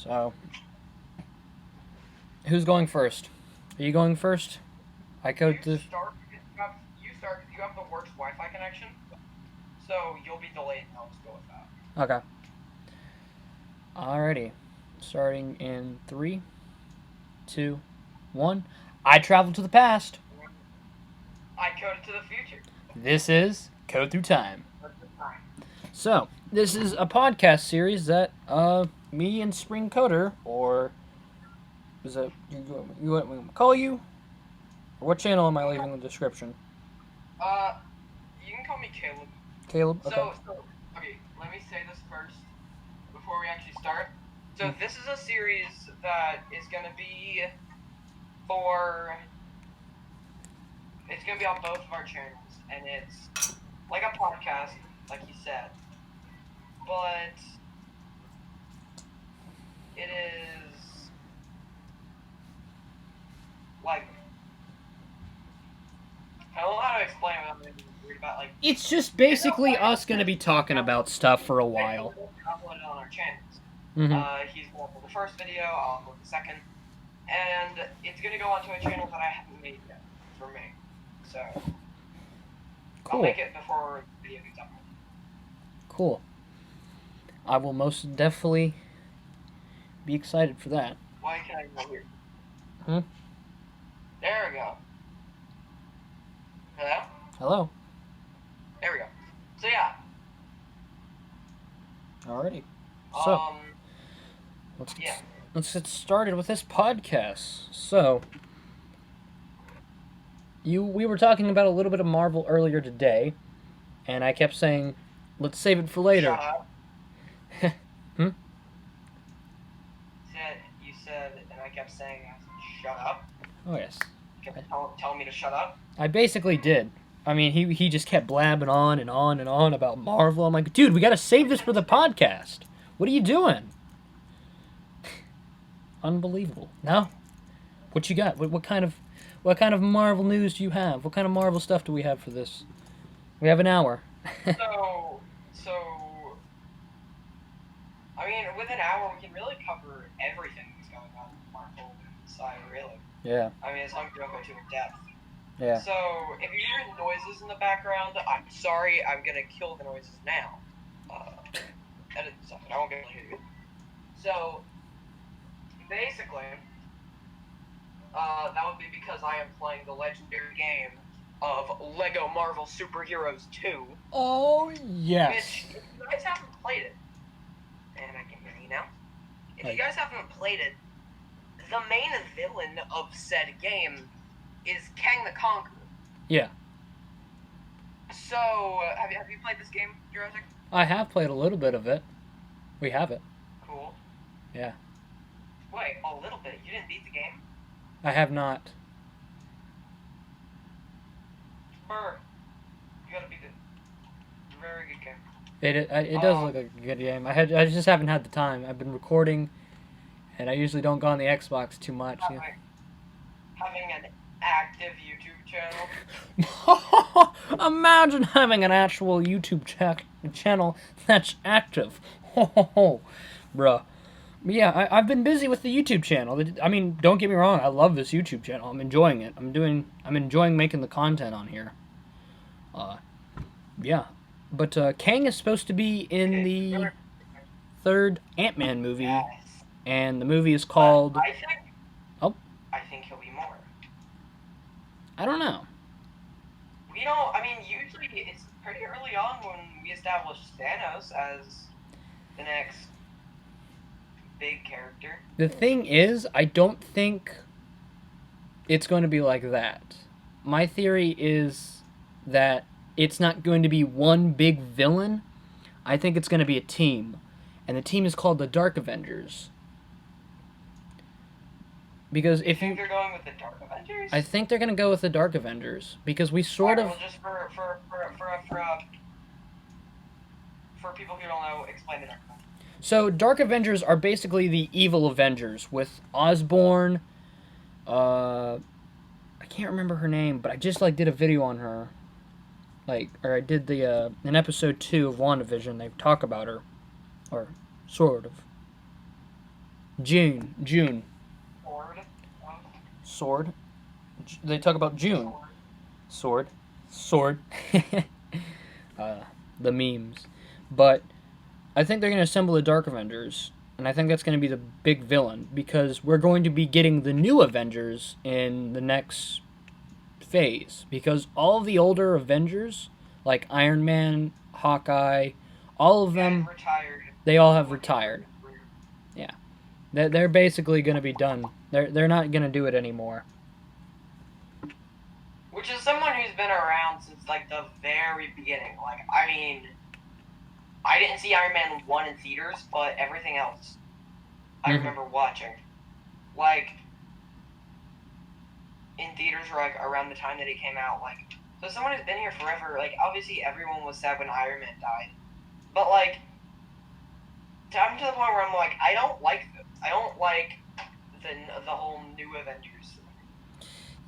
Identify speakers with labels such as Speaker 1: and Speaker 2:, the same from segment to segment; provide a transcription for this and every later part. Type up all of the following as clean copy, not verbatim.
Speaker 1: So, who's going first? Are you going first? I go
Speaker 2: You
Speaker 1: to.
Speaker 2: start. You start. You have the worst Wi-Fi connection, so you'll be delayed. And I'll just go with that.
Speaker 1: Okay. Alrighty. Starting in three, two, one. I travel to the past.
Speaker 2: I coded to the future.
Speaker 1: This is Code Through Time.
Speaker 2: That's the time.
Speaker 1: So, this is a podcast series that me and Spring Coder, or is it you want me to call you? Or what channel am I leaving in the description?
Speaker 2: Uh, you can call me Caleb.
Speaker 1: Caleb. Okay.
Speaker 2: Okay. Let me say this first before we actually start. So
Speaker 1: Hmm.
Speaker 2: this is a series that is gonna be for. It's gonna be on both of our channels, and it's like a podcast, like you said, but it is like I don't know how to explain it without making it weird about like.
Speaker 1: It's just basically us gonna be talking about stuff for a while.
Speaker 2: Upload it on our channels.
Speaker 1: Mm-hmm.
Speaker 2: He's going to upload the first video, I'll upload the second, and it's gonna go onto a channel that I haven't made yet for me. So I'll
Speaker 1: Cool.
Speaker 2: make it before the video gets uploaded.
Speaker 1: Cool. I will most definitely be excited for that.
Speaker 2: Why can I go here?
Speaker 1: Hmm?
Speaker 2: There we go. Hello?
Speaker 1: Hello.
Speaker 2: There we go. So yeah.
Speaker 1: Alrighty. So
Speaker 2: Um. Yeah.
Speaker 1: let's get started with this podcast. So we were talking about a little bit of Marvel earlier today, and I kept saying, let's save it for later.
Speaker 2: Shut up.
Speaker 1: Hmm?
Speaker 2: You said, and I kept saying, shut up.
Speaker 1: Oh yes.
Speaker 2: You kept telling me to shut up.
Speaker 1: I basically did. I mean, he just kept blabbing on and on and on about Marvel. I'm like, dude, we gotta save this for the podcast. What are you doing? Unbelievable. No? What you got? What kind of Marvel news do you have? What kind of Marvel stuff do we have for this? We have an hour.
Speaker 2: So, I mean, with an hour, we can really cover everything that's going on in the Marvel side, really.
Speaker 1: Yeah.
Speaker 2: I mean, as long as we don't go too in depth.
Speaker 1: Yeah.
Speaker 2: So, if you hear noises in the background, I'm sorry, I'm gonna kill the noises now. Edit this out, I won't be able to hear you. So, basically, that would be because I am playing the legendary game of Lego Marvel Superheroes 2.
Speaker 1: Oh yes.
Speaker 2: Which, if you guys haven't played it, and I can hear you now, if
Speaker 1: Right.
Speaker 2: you guys haven't played it, the main villain of said game is Kang the Conqueror.
Speaker 1: Yeah.
Speaker 2: So, have you played this game, Jurassic?
Speaker 1: I have played a little bit of it. We have it.
Speaker 2: Cool.
Speaker 1: Yeah.
Speaker 2: Wait, a little bit. You didn't beat the game?
Speaker 1: I have not.
Speaker 2: Brr. You gotta beat it. Very good game.
Speaker 1: It does look like a good game. I just haven't had the time. I've been recording, and I usually don't go on the Xbox too much. You know.
Speaker 2: Having an active YouTube channel.
Speaker 1: Imagine having an actual YouTube channel that's active. Bruh. Yeah, I've been busy with the YouTube channel. I mean, don't get me wrong. I love this YouTube channel. I'm enjoying it. I'm enjoying making the content on here. Yeah. But Kang is supposed to be in the third Ant-Man movie,
Speaker 2: Yes.
Speaker 1: and the movie is called...
Speaker 2: I think.
Speaker 1: Oh.
Speaker 2: I think he'll be more.
Speaker 1: I don't know.
Speaker 2: We don't. I mean, usually it's pretty early on when we establish Thanos as the next big character.
Speaker 1: The thing is, I don't think it's going to be like that. My theory is that it's not going to be one big villain. I think it's going to be a team. And the team is called the Dark Avengers. Because if
Speaker 2: think they're going with the Dark Avengers?
Speaker 1: I think they're going to go with the Dark Avengers. Because we sort of...
Speaker 2: Well, just for people who don't know, explain the Dark Avengers.
Speaker 1: So, Dark Avengers are basically the evil Avengers with Osborn. I can't remember her name, but I just did a video on her. Or I did in episode 2 of WandaVision, they talk about her. Or, sort of. June.
Speaker 2: Sword.
Speaker 1: Sword. They talk about June.
Speaker 2: Sword.
Speaker 1: Sword. uh, the memes. But I think they're going to assemble the Dark Avengers, and I think that's going to be the big villain, because we're going to be getting the new Avengers in the next phase, because all of the older Avengers, like Iron Man, Hawkeye, all of them,
Speaker 2: Retired.
Speaker 1: they all have retired. Yeah. They're basically going to be done. They're not going to do it anymore.
Speaker 2: Which is someone who's been around since, like, the very beginning. Like, I mean, I didn't see Iron Man 1 in theaters, but everything else I remember watching. Like, in theaters, like, around the time that it came out, like, so someone who's been here forever, like, obviously everyone was sad when Iron Man died. But, like, I'm to the point where I'm like, I don't like this. I don't like the whole new Avengers.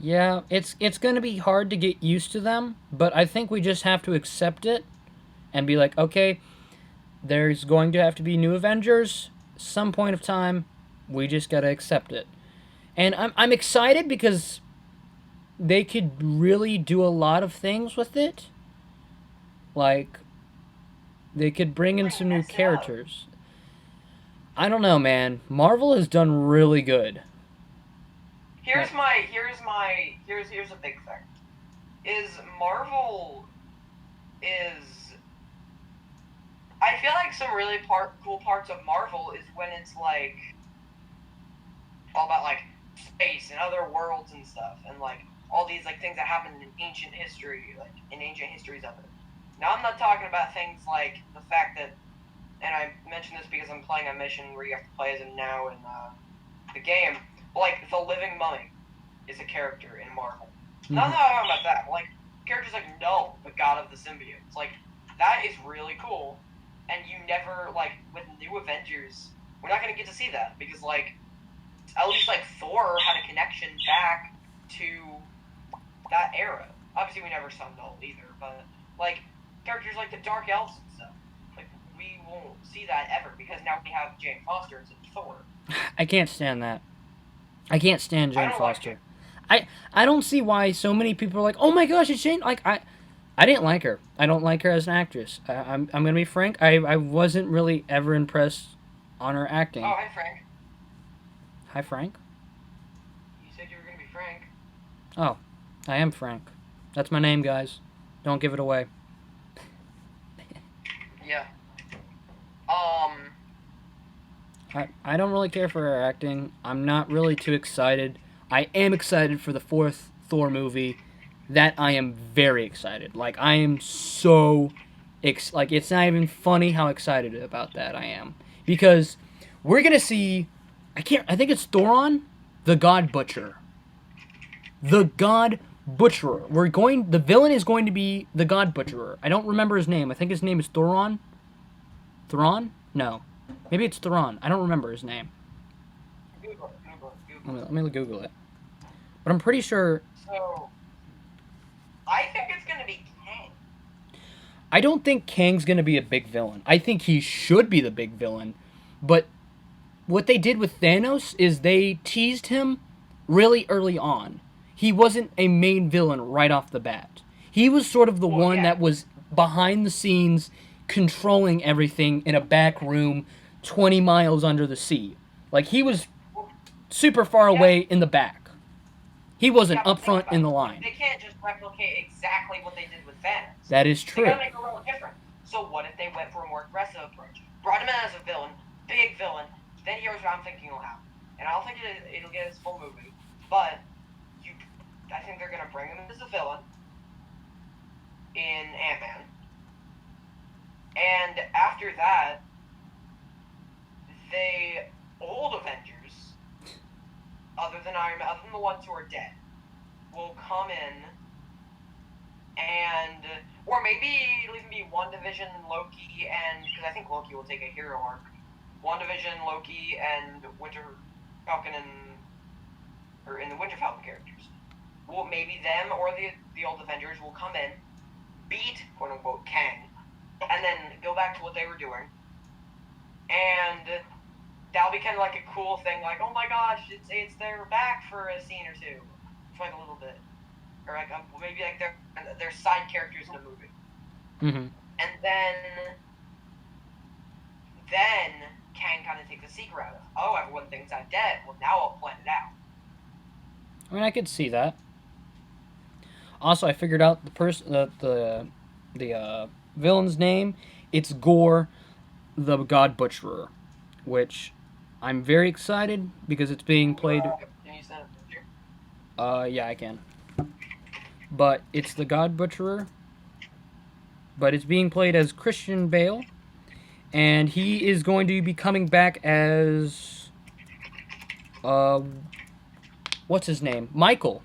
Speaker 1: Yeah, it's going to be hard to get used to them, but I think we just have to accept it and be like, okay, there's going to have to be new Avengers some point of time. We just got to accept it. And I'm excited because they could really do a lot of things with it. Like, they could bring in some new characters. I don't know, man. Marvel has done really good.
Speaker 2: Here's a big thing. Is Marvel is I feel like some really cool parts of Marvel is when it's like all about like space and other worlds and stuff, and like all these like things that happened in ancient history, like in ancient histories of it. Now I'm not talking about things like the fact that, and I mention this because I'm playing a mission where you have to play as him now in the game. Like, the Living Mummy is a character in Marvel. Mm-hmm. Not talking about that. Like, characters like Null, the god of the symbiotes. Like, that is really cool. And you never, like, with new Avengers, we're not going to get to see that. Because, like, at least, like, Thor had a connection back to that era. Obviously, we never saw Null either. But, like, characters like the Dark Elves and stuff. Like, we won't see that ever. Because now we have Jane Foster as Thor.
Speaker 1: I can't stand that. I can't stand Jane Foster. I don't see why so many people are like, oh my gosh, it's Jane. Like, I didn't like her. I don't like her as an actress. I'm gonna be frank. I wasn't really ever impressed on her acting.
Speaker 2: Oh, hi Frank.
Speaker 1: Hi Frank.
Speaker 2: You said you were gonna be Frank.
Speaker 1: Oh, I am Frank. That's my name, guys. Don't give it away.
Speaker 2: Yeah.
Speaker 1: I don't really care for her acting. I'm not really too excited. I am excited for the 4th Thor movie. That I am very excited. Like, I am so... like, it's not even funny how excited about that I am. Because we're gonna see... I think it's Thoron? The God Butcher. The God Butcherer. The villain is going to be the God Butcherer. I don't remember his name. I think his name is Thoron? Thoron? No. Maybe it's Thoron. I don't remember his name.
Speaker 2: Google
Speaker 1: Let me Google it. But I'm pretty sure...
Speaker 2: So, I think it's going to be Kang.
Speaker 1: I don't think Kang's going to be a big villain. I think he should be the big villain. But what they did with Thanos is they teased him really early on. He wasn't a main villain right off the bat. He was sort of the one that was behind the scenes controlling everything in a back room 20 miles under the sea. Like, he was super far away in the back. He wasn't up front in the line.
Speaker 2: They can't just replicate exactly what they did with Thanos.
Speaker 1: That is true.
Speaker 2: They gotta make it a little different. So what if they went for a more aggressive approach? Brought him in as a villain, big villain, then here's what I'm thinking will happen. And I don't think it'll get his full movie, but I think they're gonna bring him as a villain in Ant-Man. And after that, the old Avengers, other than Iron Man, other than the ones who are dead, will come in and, or maybe it'll even be WandaVision, Loki, and, because I think Loki will take a hero arc, WandaVision, Loki, and Winter Falcon and the Winter Falcon characters. Well, maybe them or the old Avengers will come in, beat, quote-unquote, Kang, and then go back to what they were doing, and that'll that'll be kind of like a cool thing. Like, oh my gosh, it's they're back for a scene or two, for like a little bit, or like maybe like they're side characters in a movie.
Speaker 1: Mm-hmm.
Speaker 2: And then Kang kind of takes the secret out of, oh, everyone thinks I'm dead. Well, now I'll plan it out.
Speaker 1: I mean, I could see that. Also, I figured out the villain's name. It's Gore, the God Butcherer, which I'm very excited because it's being played.
Speaker 2: Can you send a picture?
Speaker 1: Yeah, I can. But it's the God Butcherer. But it's being played as Christian Bale, and he is going to be coming back as what's his name? Michael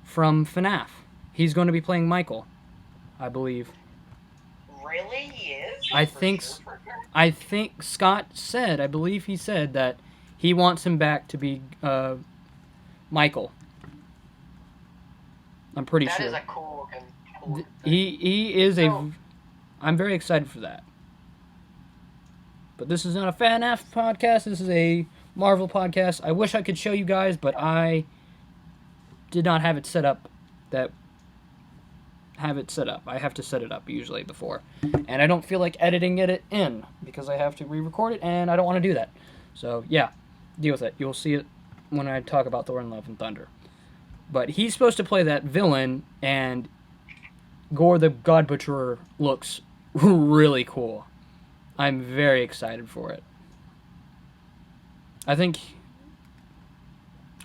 Speaker 1: from FNAF. He's going to be playing Michael, I believe.
Speaker 2: Really, he is.
Speaker 1: I think Scott said. I believe he said that he wants him back to be Michael. I'm pretty sure.
Speaker 2: That is a cool looking.
Speaker 1: He is a. I'm very excited for that. But this is not a FNAF podcast. This is a Marvel podcast. I wish I could show you guys, but I did not have it set up. I have to set it up usually before, and I don't feel like editing it in because I have to re-record it, and I don't want to do that. So yeah, deal with it. You'll see it when I talk about Thor: Love and Thunder. But he's supposed to play that villain, and Gore the God Butcherer looks really cool. I'm very excited for it. I think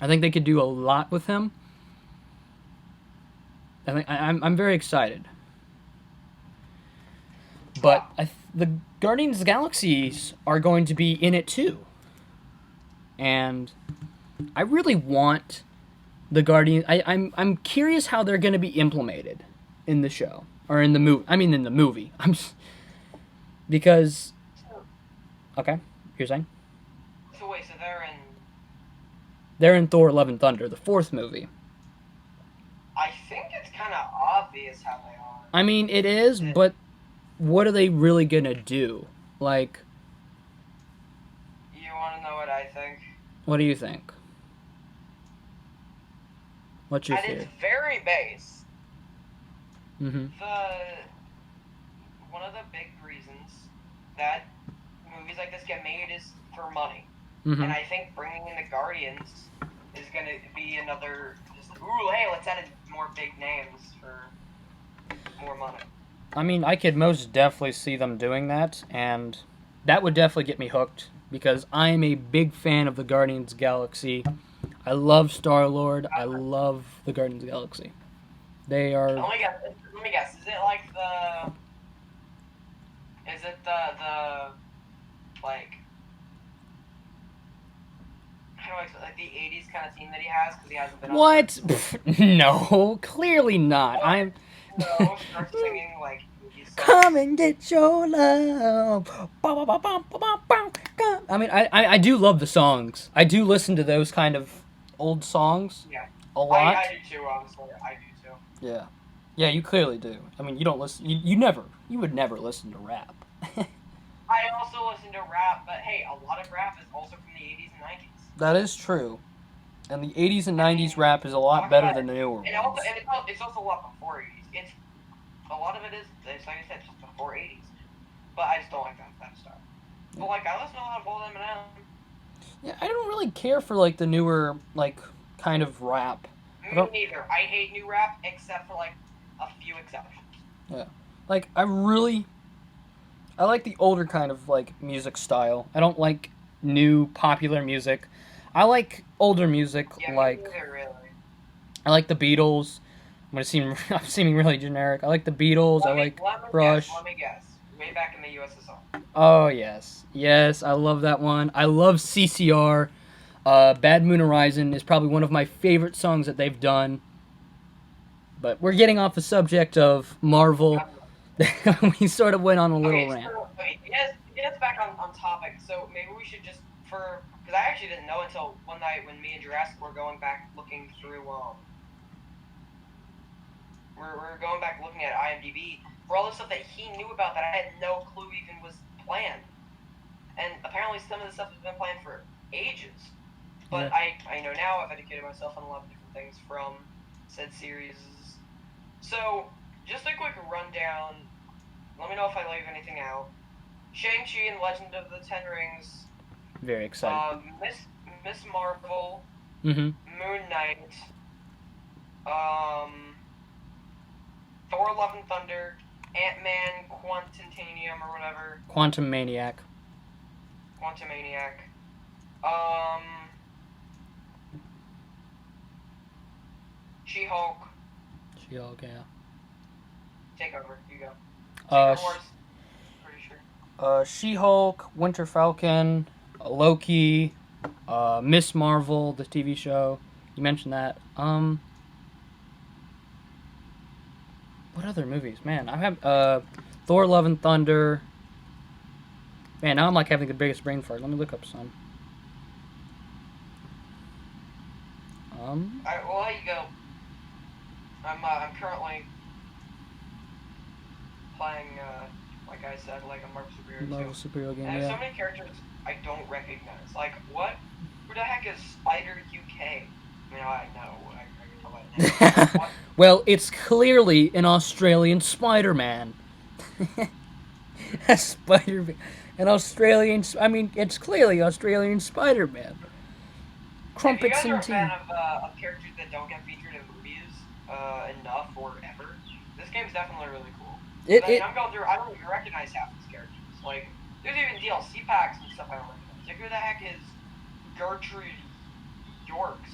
Speaker 1: they could do a lot with him. I'm very excited. But the Guardians of the Galaxies are going to be in it too. And I really want the Guardians. I'm curious how they're going to be implemented in the show or in the movie. I mean, in the movie. Because. Okay, you're saying?
Speaker 2: So wait, so
Speaker 1: they're in Thor: Love and Thunder, the 4th movie.
Speaker 2: I think it's kind of obvious how they are.
Speaker 1: I mean, it is, but what are they really gonna do? Like.
Speaker 2: You want to know what I think?
Speaker 1: What do you think? What's your
Speaker 2: At
Speaker 1: theory?
Speaker 2: its very base,
Speaker 1: Mm-hmm.
Speaker 2: One of the big reasons that movies like this get made is for money.
Speaker 1: Mm-hmm.
Speaker 2: And I think bringing in the Guardians is going to be another, ooh, hey, let's add in more big names for more money.
Speaker 1: I mean, I could most definitely see them doing that, and that would definitely get me hooked, because I'm a big fan of the Guardians of the Galaxy. I love Star-Lord. I love the Guardians of the Galaxy. They are...
Speaker 2: Let me guess. Is it like the... Is it the like... How do I explain? Like the 80s kind of theme that he has, because he hasn't been
Speaker 1: What? Pff, no, clearly not. I'm...
Speaker 2: No, starts singing like...
Speaker 1: Come and get your love. I mean, I do love the songs. I do listen to those kind of old songs a lot.
Speaker 2: I do too, honestly. I do too.
Speaker 1: Yeah. Yeah, you clearly do. I mean, you don't listen... You would never listen to rap.
Speaker 2: I also listen to rap, but hey, a lot of rap is also from the 80s and 90s.
Speaker 1: That is true. And the 80s and 90s rap is a lot better than the newer ones.
Speaker 2: It's also a lot before 80s. A lot of it is, like I said, just before 80s. But I just don't like that stuff. But like, I listen to a lot of old Eminem.
Speaker 1: Yeah, I don't really care for like the newer, like, kind of rap.
Speaker 2: Me neither. I hate new rap, except for like a few exceptions.
Speaker 1: Yeah. Like, I like the older kind of, like, music style. I don't like new, popular music. I like older music,
Speaker 2: Yeah,
Speaker 1: like...
Speaker 2: neither, really.
Speaker 1: I like the Beatles. I'm seeming really generic. I like the Beatles. I like Rush.
Speaker 2: Let me guess. Way back in the USSR.
Speaker 1: Oh, yes. Yes, I love that one. I love CCR. Bad Moon Horizon is probably one of my favorite songs that they've done. But we're getting off the subject of Marvel. We sort of went on a little rant.
Speaker 2: Okay, get us back on topic. So maybe we should just, because I actually didn't know until one night when me and Jurassic were going back looking through, we're going back looking at IMDb for all the stuff that he knew about that I had no clue even was planned. and apparently some of the stuff has been planned for ages. But
Speaker 1: Yeah.
Speaker 2: I know now I've educated myself on a lot of different things from said series. So, just a quick rundown. Let me know if I leave anything out. Shang-Chi and Legend of the Ten Rings,
Speaker 1: Very excited.
Speaker 2: Miss Marvel,
Speaker 1: Mm-hmm.
Speaker 2: Moon Knight, um, Thor: Love and Thunder, Ant-Man, Quantitanium or whatever,
Speaker 1: Quantum Maniac.
Speaker 2: Quantumaniac, um, She-Hulk.
Speaker 1: She-Hulk, yeah.
Speaker 2: Take over. You go.
Speaker 1: Uh,
Speaker 2: Secret Wars. Pretty sure.
Speaker 1: She-Hulk, Winter Falcon, Loki, Miss Marvel, the TV show. You mentioned that. What other movies? Man, I have Thor: Love and Thunder. Man, now I'm like having the biggest brain fart. Let me look up some.
Speaker 2: Alright, well, there you go. I'm currently playing, like I said, like a Marvel superhero
Speaker 1: Marvel
Speaker 2: too.
Speaker 1: superhero game.
Speaker 2: And there's
Speaker 1: Yeah.
Speaker 2: so many characters I don't recognize. Like, what? Who the heck is Spider UK? I mean, I know. I can tell by the name. What?
Speaker 1: Well, it's clearly an Australian Spider-Man. A Spider-Man. An Australian... I mean, it's clearly Australian Spider-Man. Crumpets
Speaker 2: If you guys are
Speaker 1: and
Speaker 2: a
Speaker 1: tea.
Speaker 2: fan of characters that don't get featured in movies enough or ever, this game's definitely really cool. I'm going through, I don't even recognize half these characters. Like, there's even DLC packs and stuff I don't recognize. Like, who the heck is Gertrude Yorks?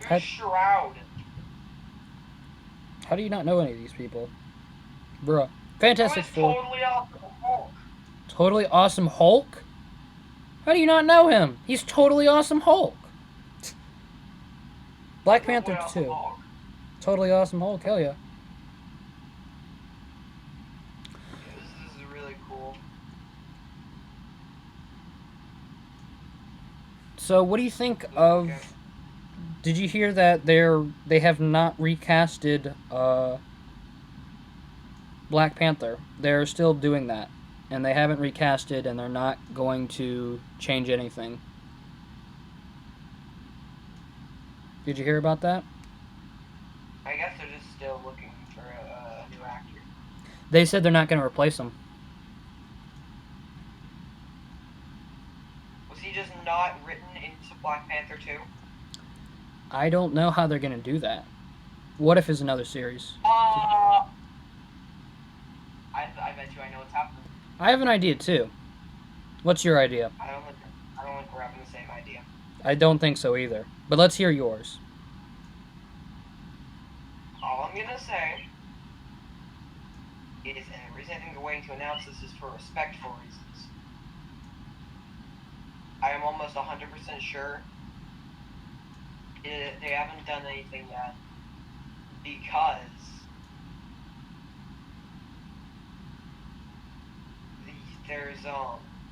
Speaker 2: Who's Shroud?
Speaker 1: How do you not know any of these people? Bruh. Fantastic Four.
Speaker 2: Totally awesome Hulk.
Speaker 1: Totally Awesome Hulk? How do you not know him? He's Totally Awesome Hulk. Black Panther
Speaker 2: Totally
Speaker 1: 2.
Speaker 2: Awesome Hulk.
Speaker 1: Totally Awesome Hulk, hell yeah.
Speaker 2: This is really cool.
Speaker 1: So, what do you think of...
Speaker 2: Okay.
Speaker 1: Did you hear that they have not recasted Black Panther? They're still doing that. And they haven't recasted, and they're not going to change anything. Did you hear about that?
Speaker 2: I guess they're just still looking for a new actor.
Speaker 1: They said they're not going to replace him.
Speaker 2: Was he just not written into Black Panther 2?
Speaker 1: I don't know how they're going to do that. What if it's another series?
Speaker 2: I bet you I know what's happening.
Speaker 1: I have an idea too. What's your idea?
Speaker 2: I don't think we're having the same idea.
Speaker 1: I don't think so either. But let's hear yours.
Speaker 2: All I'm gonna say is, and the reason I think they're waiting to announce this is for respectful reasons. I am almost 100% sure they haven't done anything yet because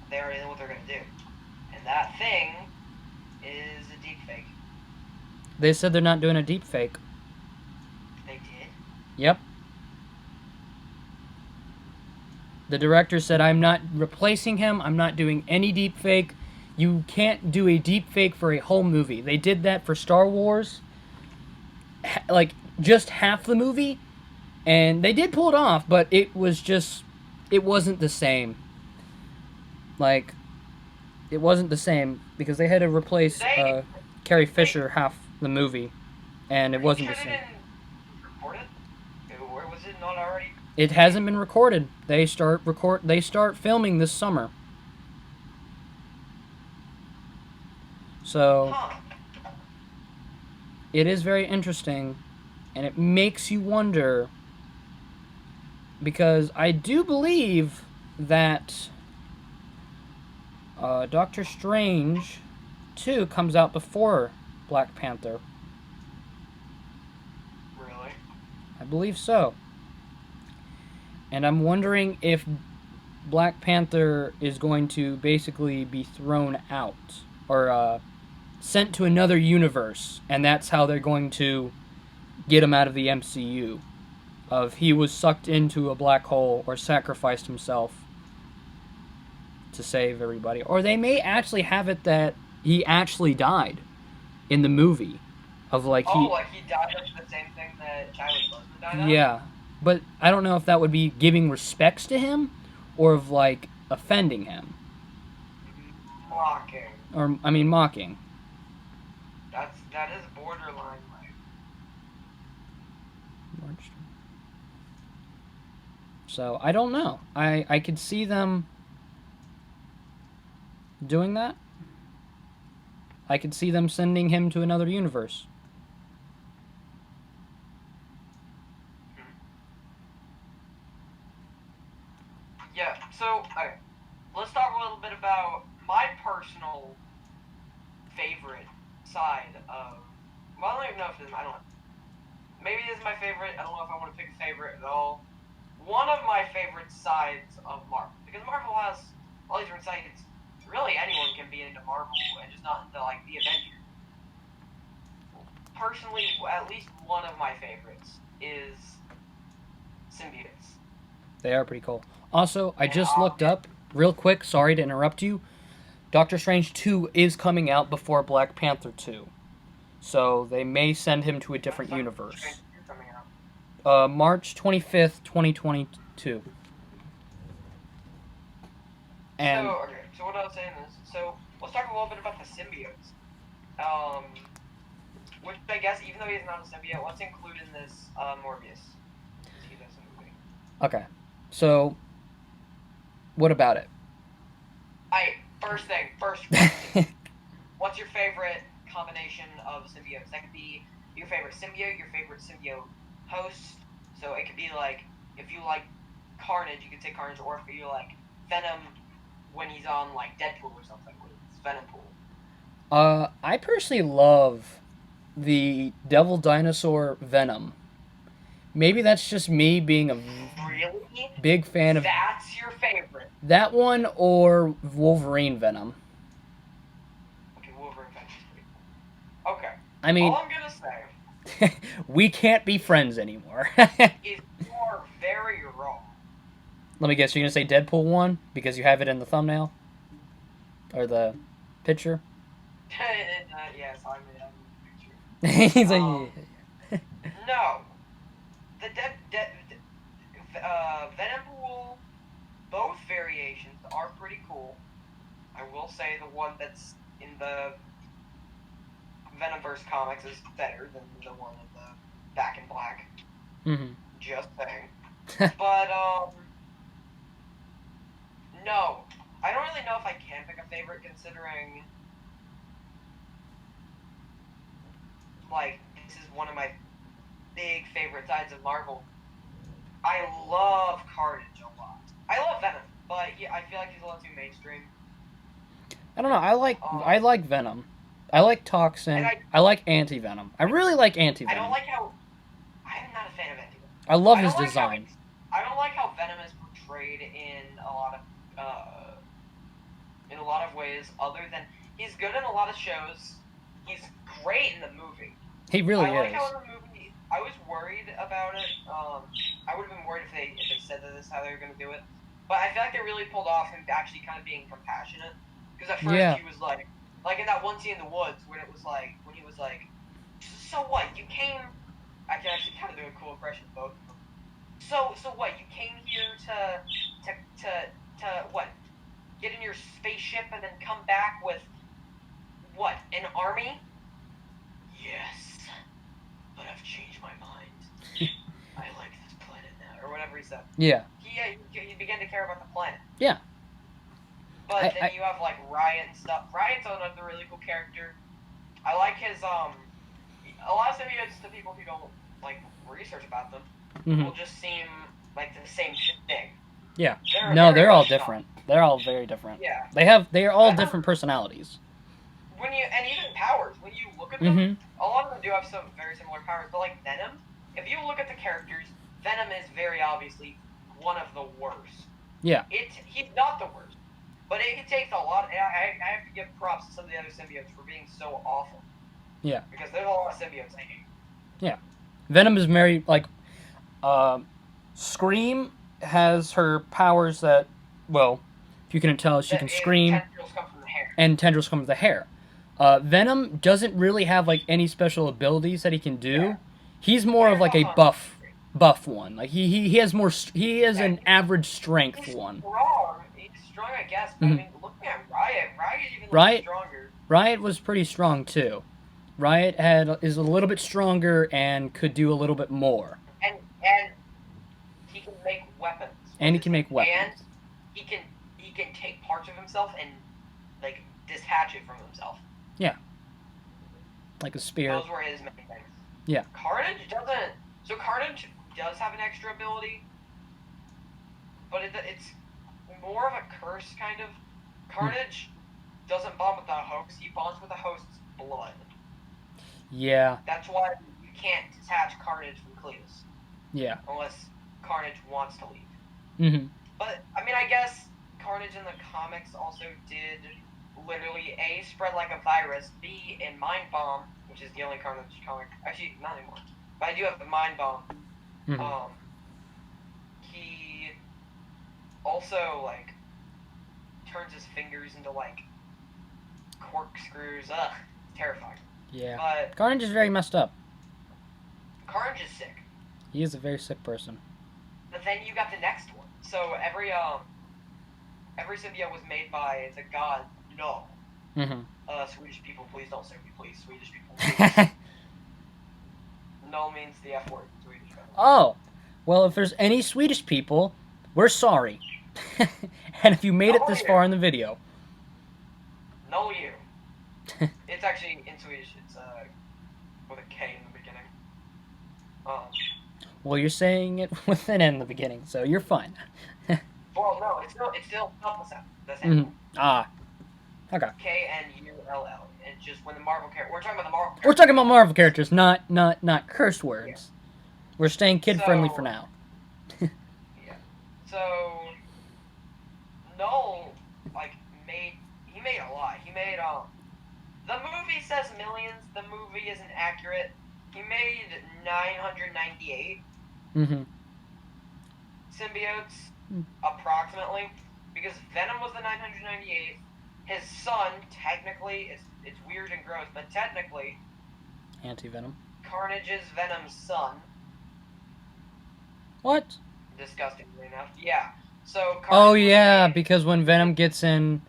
Speaker 2: they already know what they're gonna do, and that thing is a deep fake.
Speaker 1: They said they're not doing a deep fake.
Speaker 2: They did.
Speaker 1: Yep. The director said, I'm not replacing him. I'm not doing any deep fake. You can't do a deep fake for a whole movie. They did that for Star Wars. Like, just half the movie. And they did pull it off, but it wasn't the same. Like, it wasn't the same because they had to replace Carrie Fisher half the movie. And it wasn't the same.
Speaker 2: They didn't record it? Or was it not already?
Speaker 1: It hasn't been recorded. They start filming this summer. So it is very interesting, and it makes you wonder, because I do believe that Doctor Strange 2 comes out before Black Panther.
Speaker 2: Really?
Speaker 1: I believe so. And I'm wondering if Black Panther is going to basically be thrown out, or sent to another universe, and that's how they're going to get him out of the MCU. Of he was sucked into a black hole or sacrificed himself to save everybody, or they may actually have it that he actually died in the movie, of like
Speaker 2: Oh,
Speaker 1: he,
Speaker 2: like he died of the same thing that Chadwick Boseman died of?
Speaker 1: yeah, but I don't know if that would be giving respects to him, or of like offending him,
Speaker 2: Mocking.
Speaker 1: or I mean mocking.
Speaker 2: That is borderline like.
Speaker 1: So I don't know. I could see them doing that. I could see them sending him to another universe.
Speaker 2: Yeah, so, okay. Let's talk a little bit about my personal favorite side of. Well, I don't even know if this. I don't know. Maybe this is my favorite. I don't know if I want to pick a favorite at all. One of my favorite sides of Marvel. Because Marvel has all these different sides. Really, anyone can be into Marvel, and just not into, like, the Avengers. Personally, at least one of my favorites is symbiotes.
Speaker 1: They are pretty cool. Also, I just looked up real quick. Sorry to interrupt you. Doctor Strange 2 is coming out before Black Panther 2. So they may send him to a different universe. March 25th, 2022. And
Speaker 2: so what I was saying is, so let's talk a little bit about the symbiotes. Which I guess, even though he's not a symbiote, let's include in this Morbius. He does in the movie.
Speaker 1: Okay, so what about it?
Speaker 2: First thing, what's your favorite combination of symbiotes? That could be your favorite symbiote, your favorite symbiote host. So it could be like, if you like Carnage, you could say Carnage, or if you like Venom when he's on like Deadpool or something, with Venom Pool.
Speaker 1: I personally love the Devil Dinosaur Venom. Maybe that's just me being a
Speaker 2: Really?
Speaker 1: big fan of
Speaker 2: That's your favorite.
Speaker 1: that one, or Wolverine Venom.
Speaker 2: Okay, Wolverine Venom's pretty cool. Okay.
Speaker 1: I mean,
Speaker 2: all I'm gonna say
Speaker 1: we can't be friends anymore.
Speaker 2: is you are very wrong.
Speaker 1: Let me guess, you're gonna say Deadpool 1 because you have it in the thumbnail? Or the picture?
Speaker 2: Yes, I'm in the picture.
Speaker 1: He's like,
Speaker 2: No. The Venom Pool, both variations are pretty cool. I will say the one that's in the Venomverse comics is better than the one in the Back in Black.
Speaker 1: mm-hmm.
Speaker 2: Just saying. But, no. I don't really know if I can pick a favorite considering, like, this is one of my big favorite sides of Marvel. I love Carnage a lot. I love Venom, but yeah, I feel like he's a little too mainstream.
Speaker 1: I don't know, I like Venom. I like Toxin. I like Anti-Venom. I really like Anti-Venom.
Speaker 2: I don't like how... I'm not a fan of Anti-Venom.
Speaker 1: I love his design.
Speaker 2: I don't like how Venom is portrayed in a lot of ways, other than he's good in a lot of shows. He's great in the movie.
Speaker 1: He really
Speaker 2: I like
Speaker 1: is.
Speaker 2: how in the movie, I was worried about it. I would have been worried if they said that this is how they were going to do it. But I feel like they really pulled off him actually kind of being compassionate. Because at first he was like in that one scene in the woods when it was like, when he was like, so what, you came... I can actually kind of do a cool impression of both of them. So what, you came here to what, get in your spaceship and then come back with, what, an army? Yes, but I've changed my mind. I like this planet now, or whatever he said.
Speaker 1: Yeah.
Speaker 2: He began to care about the planet.
Speaker 1: Yeah.
Speaker 2: But then you have, like, Riot and stuff. Riot's another really cool character. I like his, a lot of symbiotes to people who don't, like, research about them will just seem like the same thing.
Speaker 1: Yeah.
Speaker 2: They're
Speaker 1: all different. They're all very different.
Speaker 2: Yeah.
Speaker 1: They are all different personalities.
Speaker 2: And even powers, when you look at them, a lot of them do have some very similar powers, but like Venom, if you look at the characters, Venom is very obviously one of the worst.
Speaker 1: Yeah.
Speaker 2: He's not the worst, but it takes a lot. I have to give props to some of the other symbiotes for being so awful.
Speaker 1: Yeah.
Speaker 2: Because there's a lot of symbiotes I hate.
Speaker 1: Yeah. Venom is very, like, Scream has her powers that, well, If you couldn't tell, she can scream,
Speaker 2: Tendrils come from the hair.
Speaker 1: and tendrils come from the hair. Venom doesn't really have like any special abilities that he can do.
Speaker 2: Yeah.
Speaker 1: He's more of like a buff one. Like he has more. He is an average strength
Speaker 2: He's
Speaker 1: one.
Speaker 2: strong. He's strong, I guess. But I mean, looking at Riot even
Speaker 1: Riot-
Speaker 2: looks stronger.
Speaker 1: Riot was pretty strong too. Riot is a little bit stronger and could do a little bit more.
Speaker 2: And he can make weapons.
Speaker 1: And he can make weapons.
Speaker 2: And he can take parts of himself and like detach it from himself.
Speaker 1: Like a spear.
Speaker 2: Those were his main things.
Speaker 1: Yeah.
Speaker 2: Carnage doesn't. So Carnage does have an extra ability, but it's more of a curse kind of. Carnage doesn't bond with the host. He bonds with the host's blood.
Speaker 1: Yeah.
Speaker 2: That's why you can't detach Carnage from Cletus.
Speaker 1: Yeah.
Speaker 2: Unless Carnage wants to leave.
Speaker 1: Mm-hmm.
Speaker 2: But, I mean, I guess Carnage in the comics also did literally A, spread like a virus, B, in Mind Bomb, which is the only Carnage comic. Actually, not anymore. But I do have the Mind Bomb.
Speaker 1: Mm-hmm.
Speaker 2: He also, like, turns his fingers into, like, corkscrews. Ugh, it's terrifying.
Speaker 1: Yeah.
Speaker 2: But
Speaker 1: Carnage is very messed up.
Speaker 2: Carnage is sick.
Speaker 1: He is a very sick person.
Speaker 2: But then you got the next one. So every symbiote was made by the god Null.
Speaker 1: Mm-hmm.
Speaker 2: Swedish people, please don't sue me, please. Swedish people. Please. Null means the F word. Swedish people.
Speaker 1: Oh, well, if there's any Swedish people, we're sorry. And if you made it this far in the video,
Speaker 2: Null you. It's actually in Swedish. It's with a K in the beginning.
Speaker 1: well, you're saying it with an N in the beginning, so you're fine.
Speaker 2: Well, no, it's still not the same. The same.
Speaker 1: Mm-hmm. Ah, okay.
Speaker 2: K-N-U-L-L. It's just when the Marvel character. We're talking about the Marvel.
Speaker 1: We're talking about Marvel characters, not curse words. Yeah. We're staying kid friendly for now.
Speaker 2: Yeah. So Null he made a lot. He made the movie says millions. The movie isn't accurate. He made 998
Speaker 1: Mm-hmm.
Speaker 2: symbiotes, approximately, because Venom was the 998. His son, technically, it's weird and gross, but technically,
Speaker 1: Anti-Venom.
Speaker 2: Carnage is Venom's son.
Speaker 1: What?
Speaker 2: Disgustingly enough, yeah. So. Carnage
Speaker 1: Oh yeah, because when Venom gets in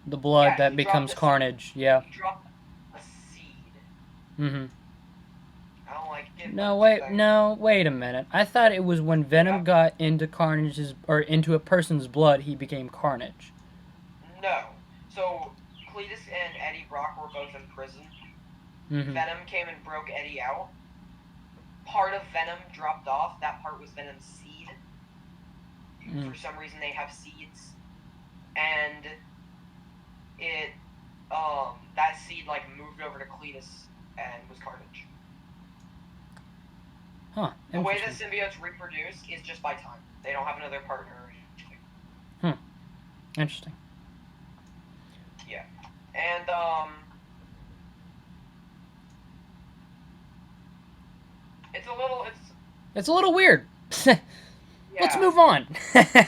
Speaker 1: the blood, that becomes Carnage. Yeah.
Speaker 2: He dropped a seed.
Speaker 1: Mm-hmm.
Speaker 2: I don't like it.
Speaker 1: No, wait a minute. I thought it was when Venom got into Carnage's, or into a person's blood, he became Carnage.
Speaker 2: No. So, Cletus and Eddie Brock were both in prison.
Speaker 1: Mm-hmm.
Speaker 2: Venom came and broke Eddie out. Part of Venom dropped off. That part was Venom's seed. For some reason, they have seeds. And it, that seed, moved over to Cletus and was Carnage.
Speaker 1: Huh.
Speaker 2: The way that symbiotes reproduce is just by time. They don't have another partner.
Speaker 1: Interesting.
Speaker 2: Yeah. And,
Speaker 1: it's a little weird.
Speaker 2: Yeah.
Speaker 1: Let's move on.
Speaker 2: But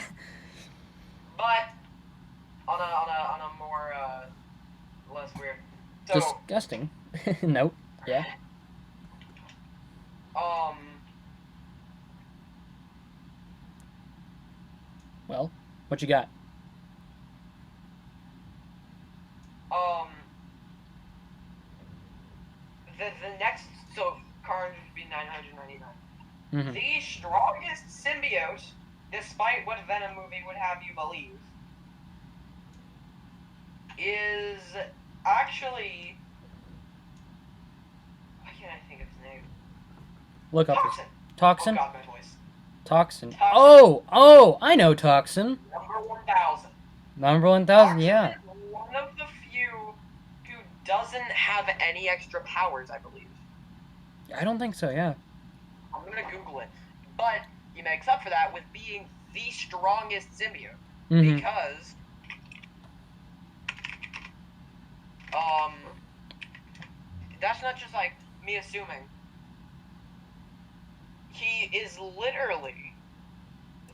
Speaker 2: on a more less weird. So,
Speaker 1: disgusting. Nope. Yeah. Well, what you got?
Speaker 2: The next, so Carnage would be 999.
Speaker 1: Mm-hmm.
Speaker 2: The strongest symbiote, despite what Venom movie would have you believe, is actually, why can't I think of his name?
Speaker 1: Look up
Speaker 2: Toxin.
Speaker 1: Toxin.
Speaker 2: Oh God, my voice.
Speaker 1: Toxin.
Speaker 2: Toxin.
Speaker 1: Oh, I know Toxin.
Speaker 2: Number 1000.
Speaker 1: Number 1000, yeah.
Speaker 2: One of the few who doesn't have any extra powers, I believe.
Speaker 1: I don't think so, yeah.
Speaker 2: I'm gonna Google it. But he makes up for that with being the strongest symbiote.
Speaker 1: Mm-hmm.
Speaker 2: Because that's not just like me assuming. He is literally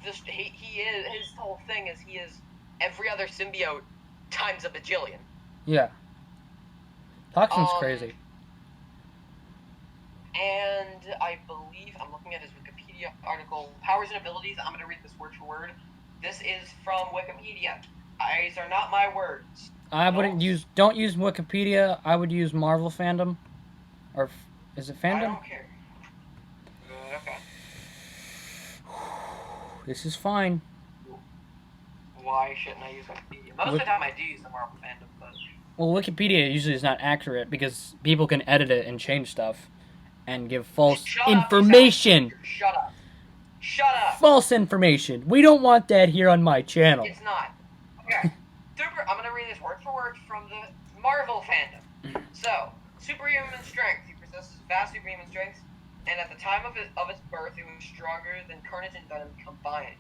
Speaker 2: he is, his whole thing is he is every other symbiote times a bajillion.
Speaker 1: Yeah. Toxin's
Speaker 2: Um,
Speaker 1: crazy.
Speaker 2: And I believe I'm looking at his Wikipedia article. Powers and abilities. I'm going to read this word for word. This is from Wikipedia. These are not my words.
Speaker 1: Don't use Wikipedia. I would use Marvel fandom. Or is it fandom?
Speaker 2: I don't care. Okay.
Speaker 1: This is fine.
Speaker 2: Why shouldn't I use Wikipedia? Most of the time I do use the Marvel fandom, but...
Speaker 1: Well, Wikipedia usually is not accurate because people can edit it and change stuff and give false information.
Speaker 2: Shut up. Shut up.
Speaker 1: False information. We don't want that here on my channel.
Speaker 2: It's not. Okay. I'm going to read this word for word from the Marvel fandom. So, superhuman strength. He possesses vast superhuman strength, and at the time of its birth, it was stronger than Carnage and Venom combined.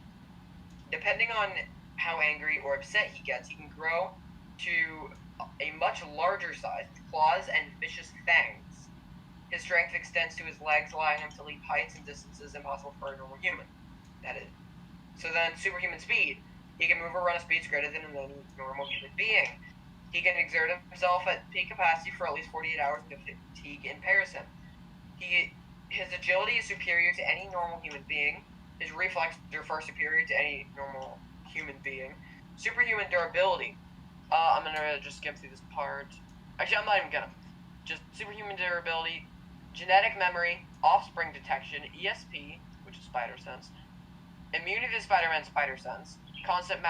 Speaker 2: Depending on how angry or upset he gets, he can grow to a much larger size, with claws and vicious fangs. His strength extends to his legs, allowing him to leap heights and distances impossible for a normal human. That is. So then, superhuman speed. He can move or run at speeds greater than any normal human being. He can exert himself at peak capacity for at least 48 hours if fatigue impairs him. His agility is superior to any normal human being. His reflexes are far superior to any normal human being. Superhuman durability. I'm gonna just skip through this part. Actually, I'm not even gonna. Just superhuman durability, genetic memory, offspring detection, ESP, which is spider sense, immunity to Spider-Man's spider sense, constant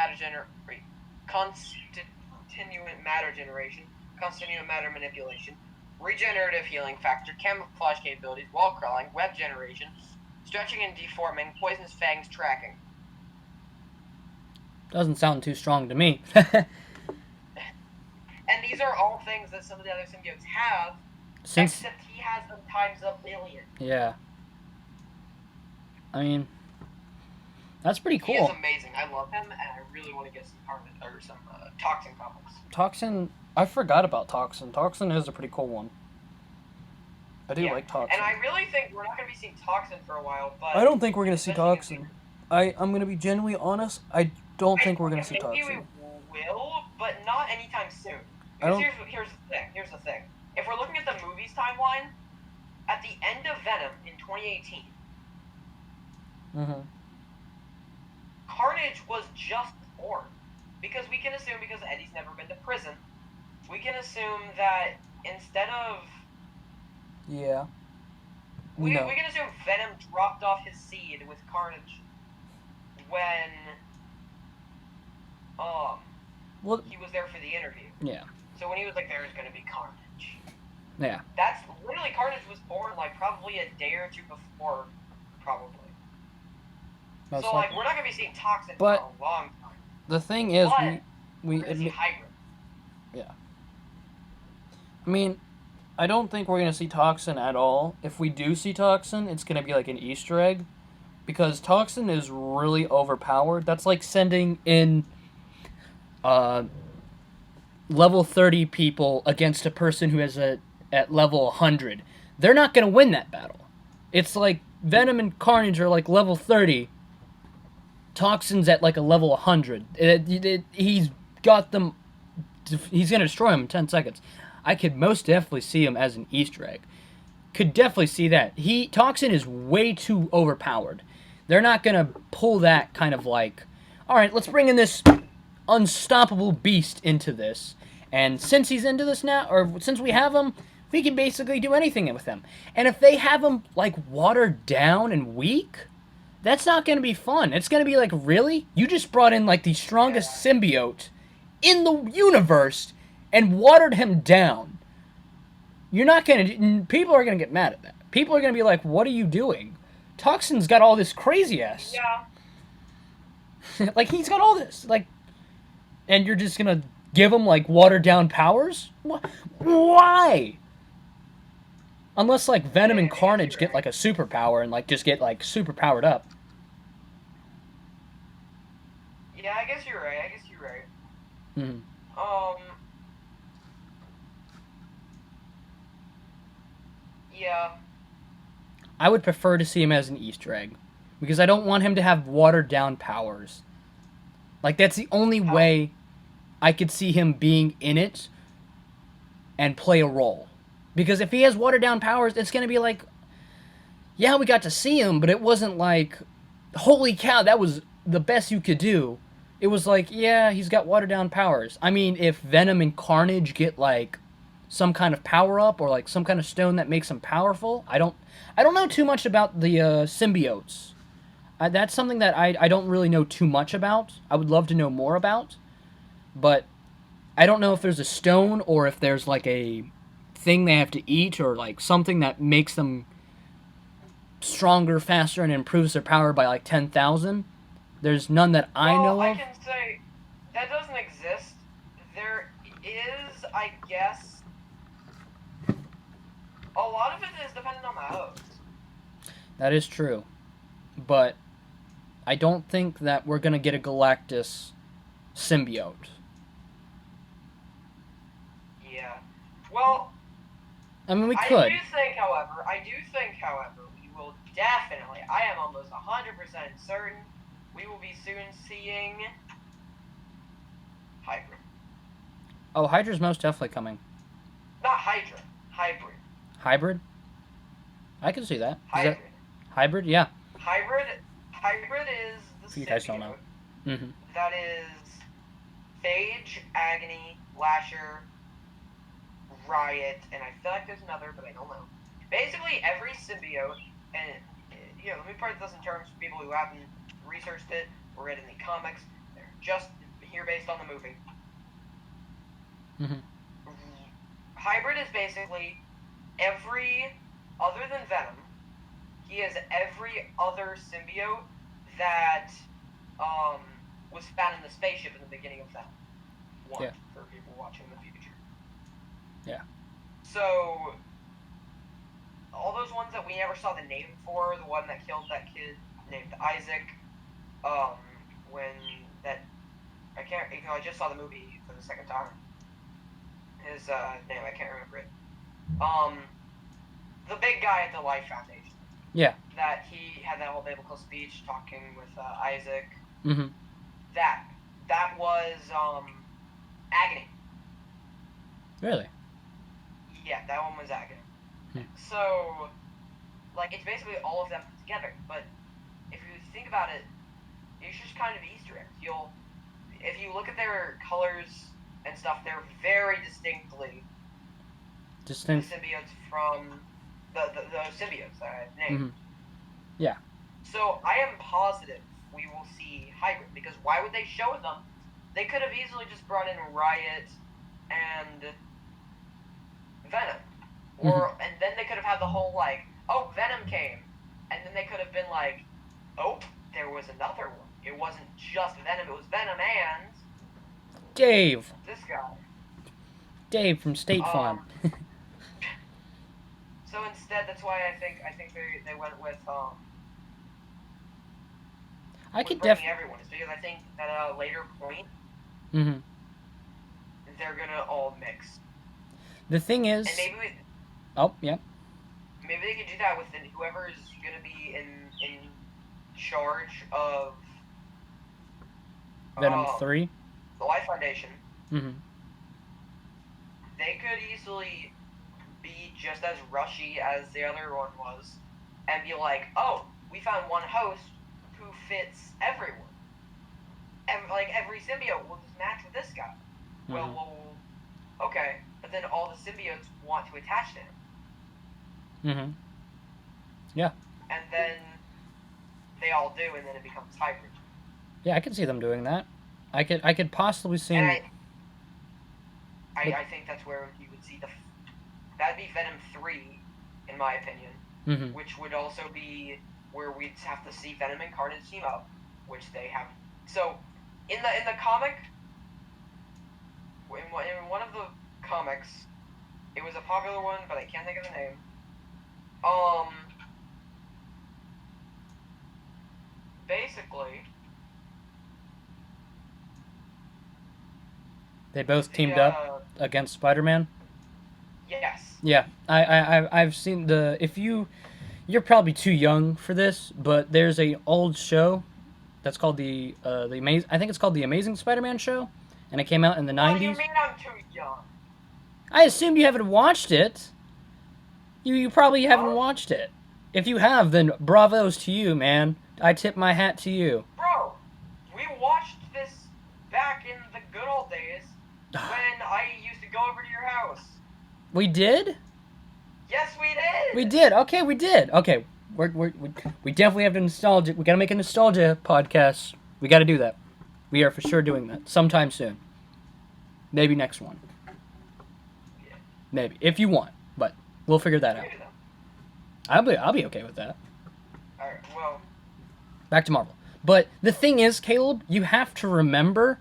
Speaker 2: continuant matter generation, continuant matter manipulation, regenerative healing factor, camouflage capabilities, wall crawling, web generation, stretching and deforming, poisonous fangs tracking.
Speaker 1: Doesn't sound too strong to me.
Speaker 2: And these are all things that some of the other symbiotes have, except he has them times a billion.
Speaker 1: Yeah. I mean, that's pretty cool.
Speaker 2: He is amazing. I love him, and I really want to get some Toxin comics.
Speaker 1: Toxin, I forgot about Toxin. Toxin is a pretty cool one. I do like Toxin.
Speaker 2: And I really think we're not going to be seeing Toxin for a while, but...
Speaker 1: I don't think we're going to see Toxin. I'm going to be genuinely honest. I don't think we're going to see Toxin.
Speaker 2: Maybe we will, but not anytime soon. Because here's the thing. If we're looking at the movies timeline, at the end of Venom in 2018, Carnage was just born. Because we can assume, because Eddie's never been to prison, we can assume that instead of...
Speaker 1: Yeah.
Speaker 2: We can assume Venom dropped off his seed with Carnage when he was there for the interview.
Speaker 1: Yeah.
Speaker 2: So when he was like, there's going to be Carnage.
Speaker 1: Yeah.
Speaker 2: That's literally, Carnage was born like probably a day or two before, probably. We're not going to be seeing Toxin for a long time.
Speaker 1: The thing is,
Speaker 2: we see Hybrid.
Speaker 1: Yeah. I mean, I don't think we're going to see Toxin at all. If we do see Toxin, it's going to be like an Easter egg. Because Toxin is really overpowered. That's like sending in level 30 people against a person who is at level 100. They're not going to win that battle. It's like Venom and Carnage are like level 30. Toxin's at like a level 100. He's got them... He's going to destroy them in 10 seconds. I could most definitely see him as an Easter egg. Could definitely see that. Toxin is way too overpowered. They're not going to pull that kind of like, alright, let's bring in this unstoppable beast into this. And since he's into this now, or since we have him, we can basically do anything with him. And if they have him, like, watered down and weak, that's not going to be fun. It's going to be like, really? You just brought in, like, the strongest symbiote in the universe and watered him down. You're not going to... People are going to get mad at that. People are going to be like, what are you doing? Toxin's got all this crazy ass.
Speaker 2: Yeah.
Speaker 1: Like, he's got all this. Like, and you're just going to give him, like, watered down powers? Why? Unless, like, Venom and Carnage get, like, a superpower and, like, just get, like, super powered up.
Speaker 2: Yeah, I guess you're right.
Speaker 1: Mm-hmm.
Speaker 2: Yeah.
Speaker 1: I would prefer to see him as an Easter egg. Because I don't want him to have watered down powers. Like, that's the only way I could see him being in it and play a role. Because if he has watered down powers, it's going to be like, yeah, we got to see him, but it wasn't like, holy cow, that was the best you could do. It was like, yeah, he's got watered down powers. I mean, if Venom and Carnage get like some kind of power up or like some kind of stone that makes them powerful, I don't know too much about the symbiotes. That's something that I don't really know too much about. I would love to know more about, but I don't know if there's a stone or if there's like a thing they have to eat or like something that makes them stronger, faster, and improves their power by like 10,000. There's none that I know
Speaker 2: I
Speaker 1: of.
Speaker 2: can say that doesn't exist. There is, I guess, a lot of it is dependent on the host.
Speaker 1: That is true. But I don't think that we're going to get a Galactus symbiote.
Speaker 2: Yeah. Well,
Speaker 1: I mean, we
Speaker 2: I
Speaker 1: could.
Speaker 2: do think, however, we will definitely, I am almost 100% certain, we will be soon seeing Hybrid.
Speaker 1: Oh, Hydra's most definitely coming.
Speaker 2: Not Hydra, Hybrid.
Speaker 1: Hybrid? I can see that. Is
Speaker 2: Hybrid.
Speaker 1: that hybrid? Yeah.
Speaker 2: Hybrid is the
Speaker 1: If you guys don't know.
Speaker 2: symbiote
Speaker 1: Mm-hmm.
Speaker 2: that is Phage, Agony, Lasher, Riot, and I feel like there's another, but I don't know. Basically, every symbiote, and let me put this in terms for people who haven't researched it or read any comics. They're just here based on the movie.
Speaker 1: Mm-hmm.
Speaker 2: Hybrid is basically every, other than Venom, he is every other symbiote that was found in the spaceship in the beginning of Venom 1,
Speaker 1: Yeah.
Speaker 2: for people watching in the future.
Speaker 1: Yeah.
Speaker 2: So, all those ones that we never saw the name for, the one that killed that kid named Isaac, when that, I just saw the movie for the second time. His name, I can't remember it. The big guy at the Life Foundation.
Speaker 1: Yeah.
Speaker 2: That he had that whole biblical speech talking with Isaac.
Speaker 1: Mm-hmm.
Speaker 2: That was Agony.
Speaker 1: Really?
Speaker 2: Yeah, that one was Agony.
Speaker 1: Hmm.
Speaker 2: So, like, it's basically all of them together. But if you think about it, it's just kind of Easter eggs. If you look at their colors and stuff, they're very distinctly
Speaker 1: Distinct.
Speaker 2: the symbiotes from the symbiotes that I named.
Speaker 1: Mm-hmm. Yeah.
Speaker 2: So I am positive we will see Hybrid, because why would they show them? They could have easily just brought in Riot and Venom, and then they could have had the whole like, oh, Venom came, and then they could have been like, oh, there was another one. It wasn't just Venom; it was Venom and
Speaker 1: Dave.
Speaker 2: this guy.
Speaker 1: Dave from State Farm.
Speaker 2: So instead, that's why I think they went with
Speaker 1: I could
Speaker 2: bringing
Speaker 1: definitely.
Speaker 2: everyone. It's because I think at a later point
Speaker 1: Mm-hmm.
Speaker 2: they're gonna all mix.
Speaker 1: The thing is.
Speaker 2: And maybe
Speaker 1: Oh, yeah.
Speaker 2: maybe they could do that with whoever's gonna be in charge of
Speaker 1: Venom 3.
Speaker 2: the Life Foundation.
Speaker 1: Mm-hmm.
Speaker 2: They could easily be just as rushy as the other one was, and be like, oh, we found one host who fits everyone. And like every symbiote will just match with this guy.
Speaker 1: Mm-hmm.
Speaker 2: Well, okay, but then all the symbiotes want to attach to him.
Speaker 1: Mm-hmm. Yeah.
Speaker 2: And then they all do, and then it becomes Hybrid.
Speaker 1: Yeah, I could see them doing that. I could possibly see.
Speaker 2: And I think that's where you would see that'd be Venom 3, in my opinion,
Speaker 1: Mm-hmm.
Speaker 2: which would also be where we'd have to see Venom and Carnage team up, which they have. So, in the comic, in one of the comics, it was a popular one, but I can't think of the name. Basically,
Speaker 1: They both teamed up against Spider-Man.
Speaker 2: Yes.
Speaker 1: Yeah, I've seen the. If you're probably too young for this, but there's a old show That's called the amazing. I think it's called the Amazing Spider-Man Show, and it came out in the
Speaker 2: What do you
Speaker 1: '90s.
Speaker 2: mean I'm too young?
Speaker 1: I assume you haven't watched it. You probably haven't
Speaker 2: Huh?
Speaker 1: watched it. If you have, then bravos to you, man. I tip my hat to you.
Speaker 2: Bro, we watched this back in the good old days when I used to go over to your house.
Speaker 1: We did?
Speaker 2: Yes, we did.
Speaker 1: We did. Okay, we did. Okay, we definitely have to nostalgia. We gotta make a nostalgia podcast. We gotta do that. We are for sure doing that sometime soon. Maybe next one. Maybe if you want, but we'll figure that out.
Speaker 2: Maybe then.
Speaker 1: I'll be okay with that.
Speaker 2: All right. Well,
Speaker 1: Back to Marvel. But the thing is, Caleb, you have to remember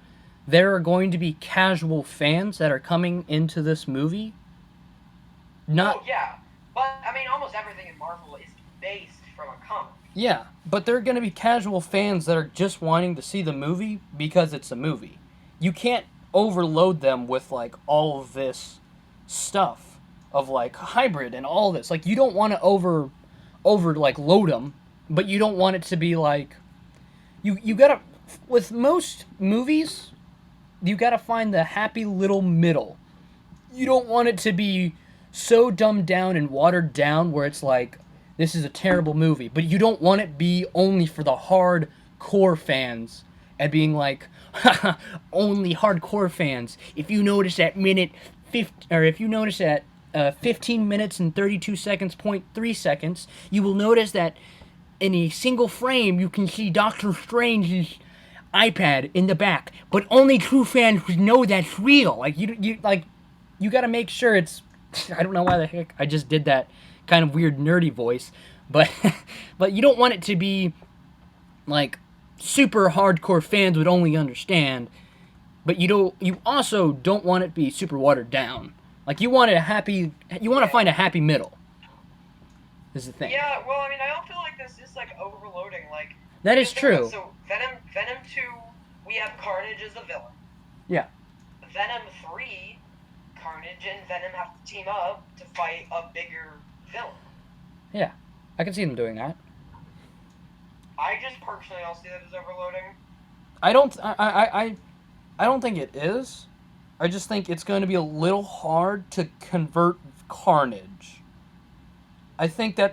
Speaker 1: there are going to be casual fans that are coming into this movie. Not
Speaker 2: oh yeah, but I mean, almost everything in Marvel is based from a comic.
Speaker 1: Yeah, but there are going to be casual fans that are just wanting to see the movie because it's a movie. You can't overload them with like all of this stuff of like hybrid and all this. Like you don't want to over like load them, but you don't want it to be like you got to with most movies, you got to find the happy little middle. You don't want it to be so dumbed down and watered down where it's like this is a terrible movie, but you don't want it be only for the hardcore fans and being like only hardcore fans. If you notice at minute 50 or if you notice at 15 minutes and 32 seconds, 0.3 seconds, you will notice that in a single frame you can see Doctor Strange's iPad in the back, but only true fans would know that's real. Like you got to make sure it's. I don't know why the heck I just did that kind of weird nerdy voice, but but you don't want it to be like super hardcore fans would only understand, but you also don't want it to be super watered down. Like you want to find a happy middle. Is the thing.
Speaker 2: Yeah, well, I mean, I don't feel like this is like overloading. Like
Speaker 1: That is true.
Speaker 2: So Venom 2, we have Carnage as the villain.
Speaker 1: Yeah.
Speaker 2: Venom 3, Carnage and Venom have to team up to fight a bigger villain.
Speaker 1: Yeah, I can see them doing that.
Speaker 2: I just personally don't see that as overloading.
Speaker 1: I don't think it is. I just think it's going to be a little hard to convert Carnage. I think
Speaker 2: No,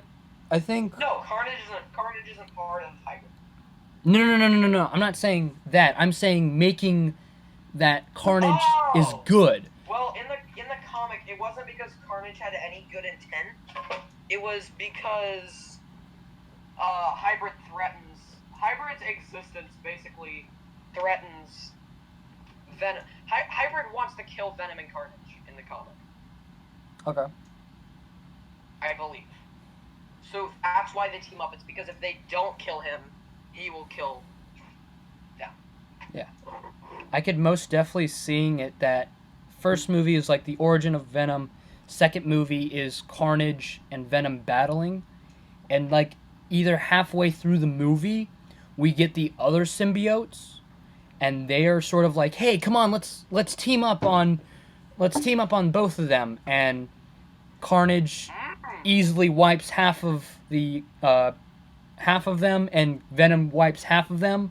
Speaker 2: Carnage isn't part of Hybrid.
Speaker 1: No. I'm not saying that. I'm saying making that Carnage is
Speaker 2: Oh!
Speaker 1: good.
Speaker 2: Well, in the comic, it wasn't because Carnage had any good intent. It was because Hybrid's existence basically threatens Venom. Hybrid wants to kill Venom and Carnage in the comic,
Speaker 1: Okay.
Speaker 2: I believe. So that's why they team up. It's because if they don't kill him, he will kill them.
Speaker 1: Yeah. I could most definitely seeing it that first movie is like the origin of Venom, second movie is Carnage and Venom battling, and like either halfway through the movie we get the other symbiotes and they are sort of like, "Hey, come on, let's team up on both of them." And Carnage easily wipes half of them and Venom wipes half of them.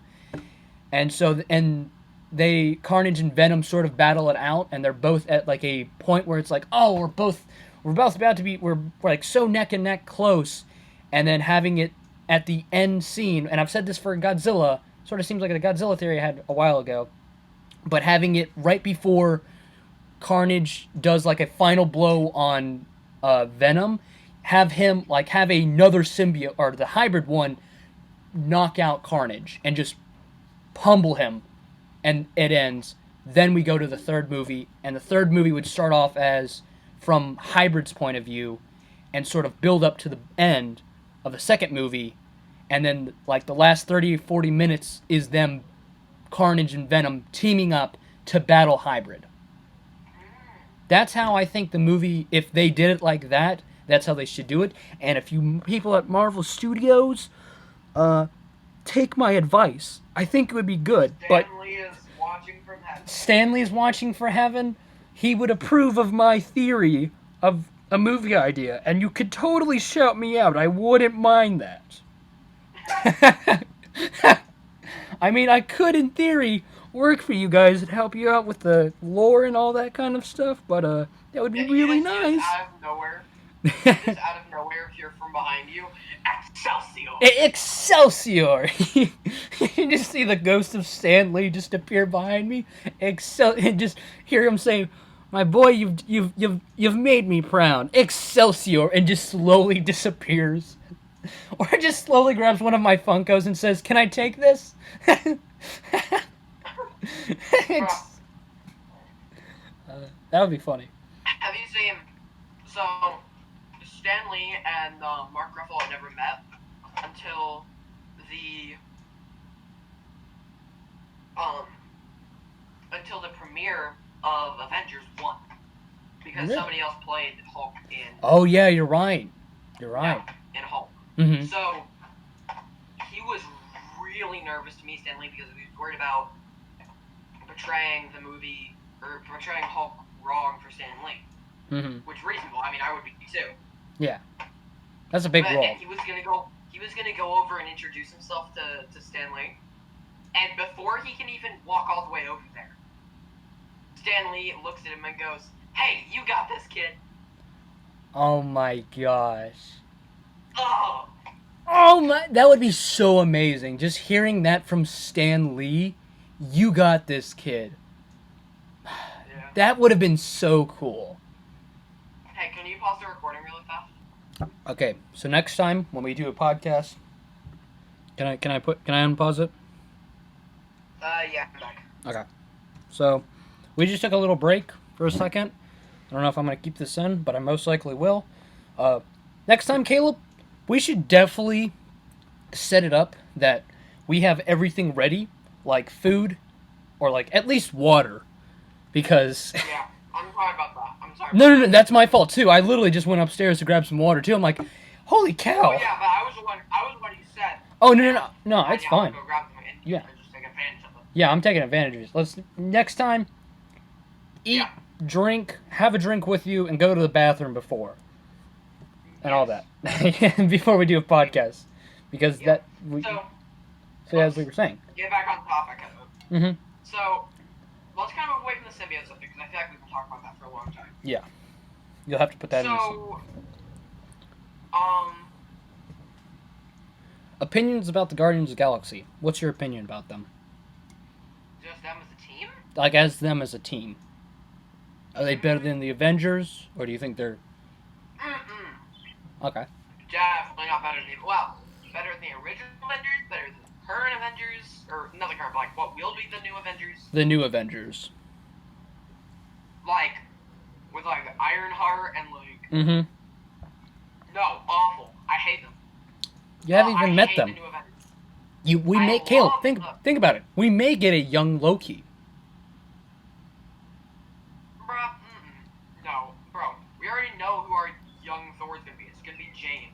Speaker 1: And so Carnage and Venom sort of battle it out, and they're both at like a point where it's like, oh, we're both about to be, we're like so neck and neck close, and then having it at the end scene, and I've said this for Godzilla, sort of seems like the Godzilla theory I had a while ago, but having it right before Carnage does like a final blow on Venom, have another symbiote, or the hybrid one, knock out Carnage, and just pummel him, and it ends. Then we go to the third movie, and the third movie would start off as from Hybrid's point of view and sort of build up to the end of the second movie, and then like the last 30 or 40 minutes is them, Carnage and Venom, teaming up to battle Hybrid. That's how I think the movie, if they did it like that, that's how they should do it. And if you people at Marvel Studios take my advice, I think it would be good.
Speaker 2: Stanley is watching from heaven.
Speaker 1: Stanley is watching for heaven. He would approve of my theory of a movie idea, and you could totally shout me out. I wouldn't mind that. I mean, I could, in theory, work for you guys and help you out with the lore and all that kind of stuff, but that would be really
Speaker 2: You just
Speaker 1: nice.
Speaker 2: out of nowhere. Just out of nowhere, hear from behind you, Excelsior!
Speaker 1: Excelsior! You just see the ghost of Stan Lee just appear behind me. And just hear him say, "My boy, you've made me proud." Excelsior, and just slowly disappears. Or just slowly grabs one of my Funkos and says, "Can I take this?" That would be funny.
Speaker 2: Have you seen? So, Stan Lee and Mark Ruffalo had never met until the premiere of Avengers 1, because
Speaker 1: Really?
Speaker 2: somebody else played Hulk in.
Speaker 1: Oh yeah, you're right. You're right.
Speaker 2: In Hulk.
Speaker 1: Mm-hmm.
Speaker 2: So he was really nervous to meet Stan Lee because he was worried about portraying the movie or portraying Hulk wrong for Stan Lee,
Speaker 1: Mm-hmm.
Speaker 2: which is reasonable. I mean, I would be too.
Speaker 1: Yeah, that's a big
Speaker 2: But
Speaker 1: role.
Speaker 2: and he was gonna go over and introduce himself to Stan Lee, and before he can even walk all the way over there, Stan Lee looks at him and goes, "Hey, you got this, kid."
Speaker 1: Oh my gosh.
Speaker 2: Oh,
Speaker 1: Oh my, that would be so amazing. Just hearing that from Stan Lee, "You got this, kid."
Speaker 2: yeah.
Speaker 1: That would have been so cool.
Speaker 2: Hey, can you pause the recording really fast?
Speaker 1: Okay, so next time when we do a podcast, can I unpause it?
Speaker 2: Yeah, I'm back.
Speaker 1: Okay. So, we just took a little break for a second. I don't know if I'm going to keep this in, but I most likely will. Next time, Caleb, we should definitely set it up that we have everything ready, like food, or like at least water, because...
Speaker 2: Yeah, I'm sorry about that. I'm sorry.
Speaker 1: No, that's my fault too. I literally just went upstairs to grab some water too. I'm like, holy cow.
Speaker 2: Oh yeah, but I was the one who said.
Speaker 1: Oh, no, it's
Speaker 2: Yeah,
Speaker 1: fine.
Speaker 2: I'll go grab them and
Speaker 1: Yeah.
Speaker 2: just take advantage of them.
Speaker 1: Yeah, I'm taking advantage of it. Next time, eat,
Speaker 2: Yeah.
Speaker 1: drink, have a drink with you, and go to the bathroom before. And all that. Before we do a podcast. Because
Speaker 2: Yeah.
Speaker 1: So as we were saying.
Speaker 2: Get back on topic.
Speaker 1: Mm-hmm.
Speaker 2: So, let's kind of move away from the symbiote subject, because I feel like we've been talking about that for a long time.
Speaker 1: Yeah. You'll have to put that in.
Speaker 2: So,
Speaker 1: Opinions about the Guardians of the Galaxy. What's your opinion about them?
Speaker 2: just them as a team?
Speaker 1: Like, as them as a team. Are they better than the Avengers? Or do you think they're...
Speaker 2: Mm-mm.
Speaker 1: Okay.
Speaker 2: Definitely not better than better than the original Avengers, better than the current Avengers, or not the current, but like what will be the new Avengers.
Speaker 1: The new Avengers.
Speaker 2: Like, with like Ironheart and like...
Speaker 1: Mm-hmm.
Speaker 2: No, awful. I hate them.
Speaker 1: You haven't even met
Speaker 2: I hate
Speaker 1: them.
Speaker 2: the new Avengers.
Speaker 1: We
Speaker 2: I
Speaker 1: may... Caleb,
Speaker 2: love them.
Speaker 1: think about it. We may get a young Loki.
Speaker 2: Bruh, mm-mm. No, bro. We already know who our young Thor's gonna be. It's gonna be Jane.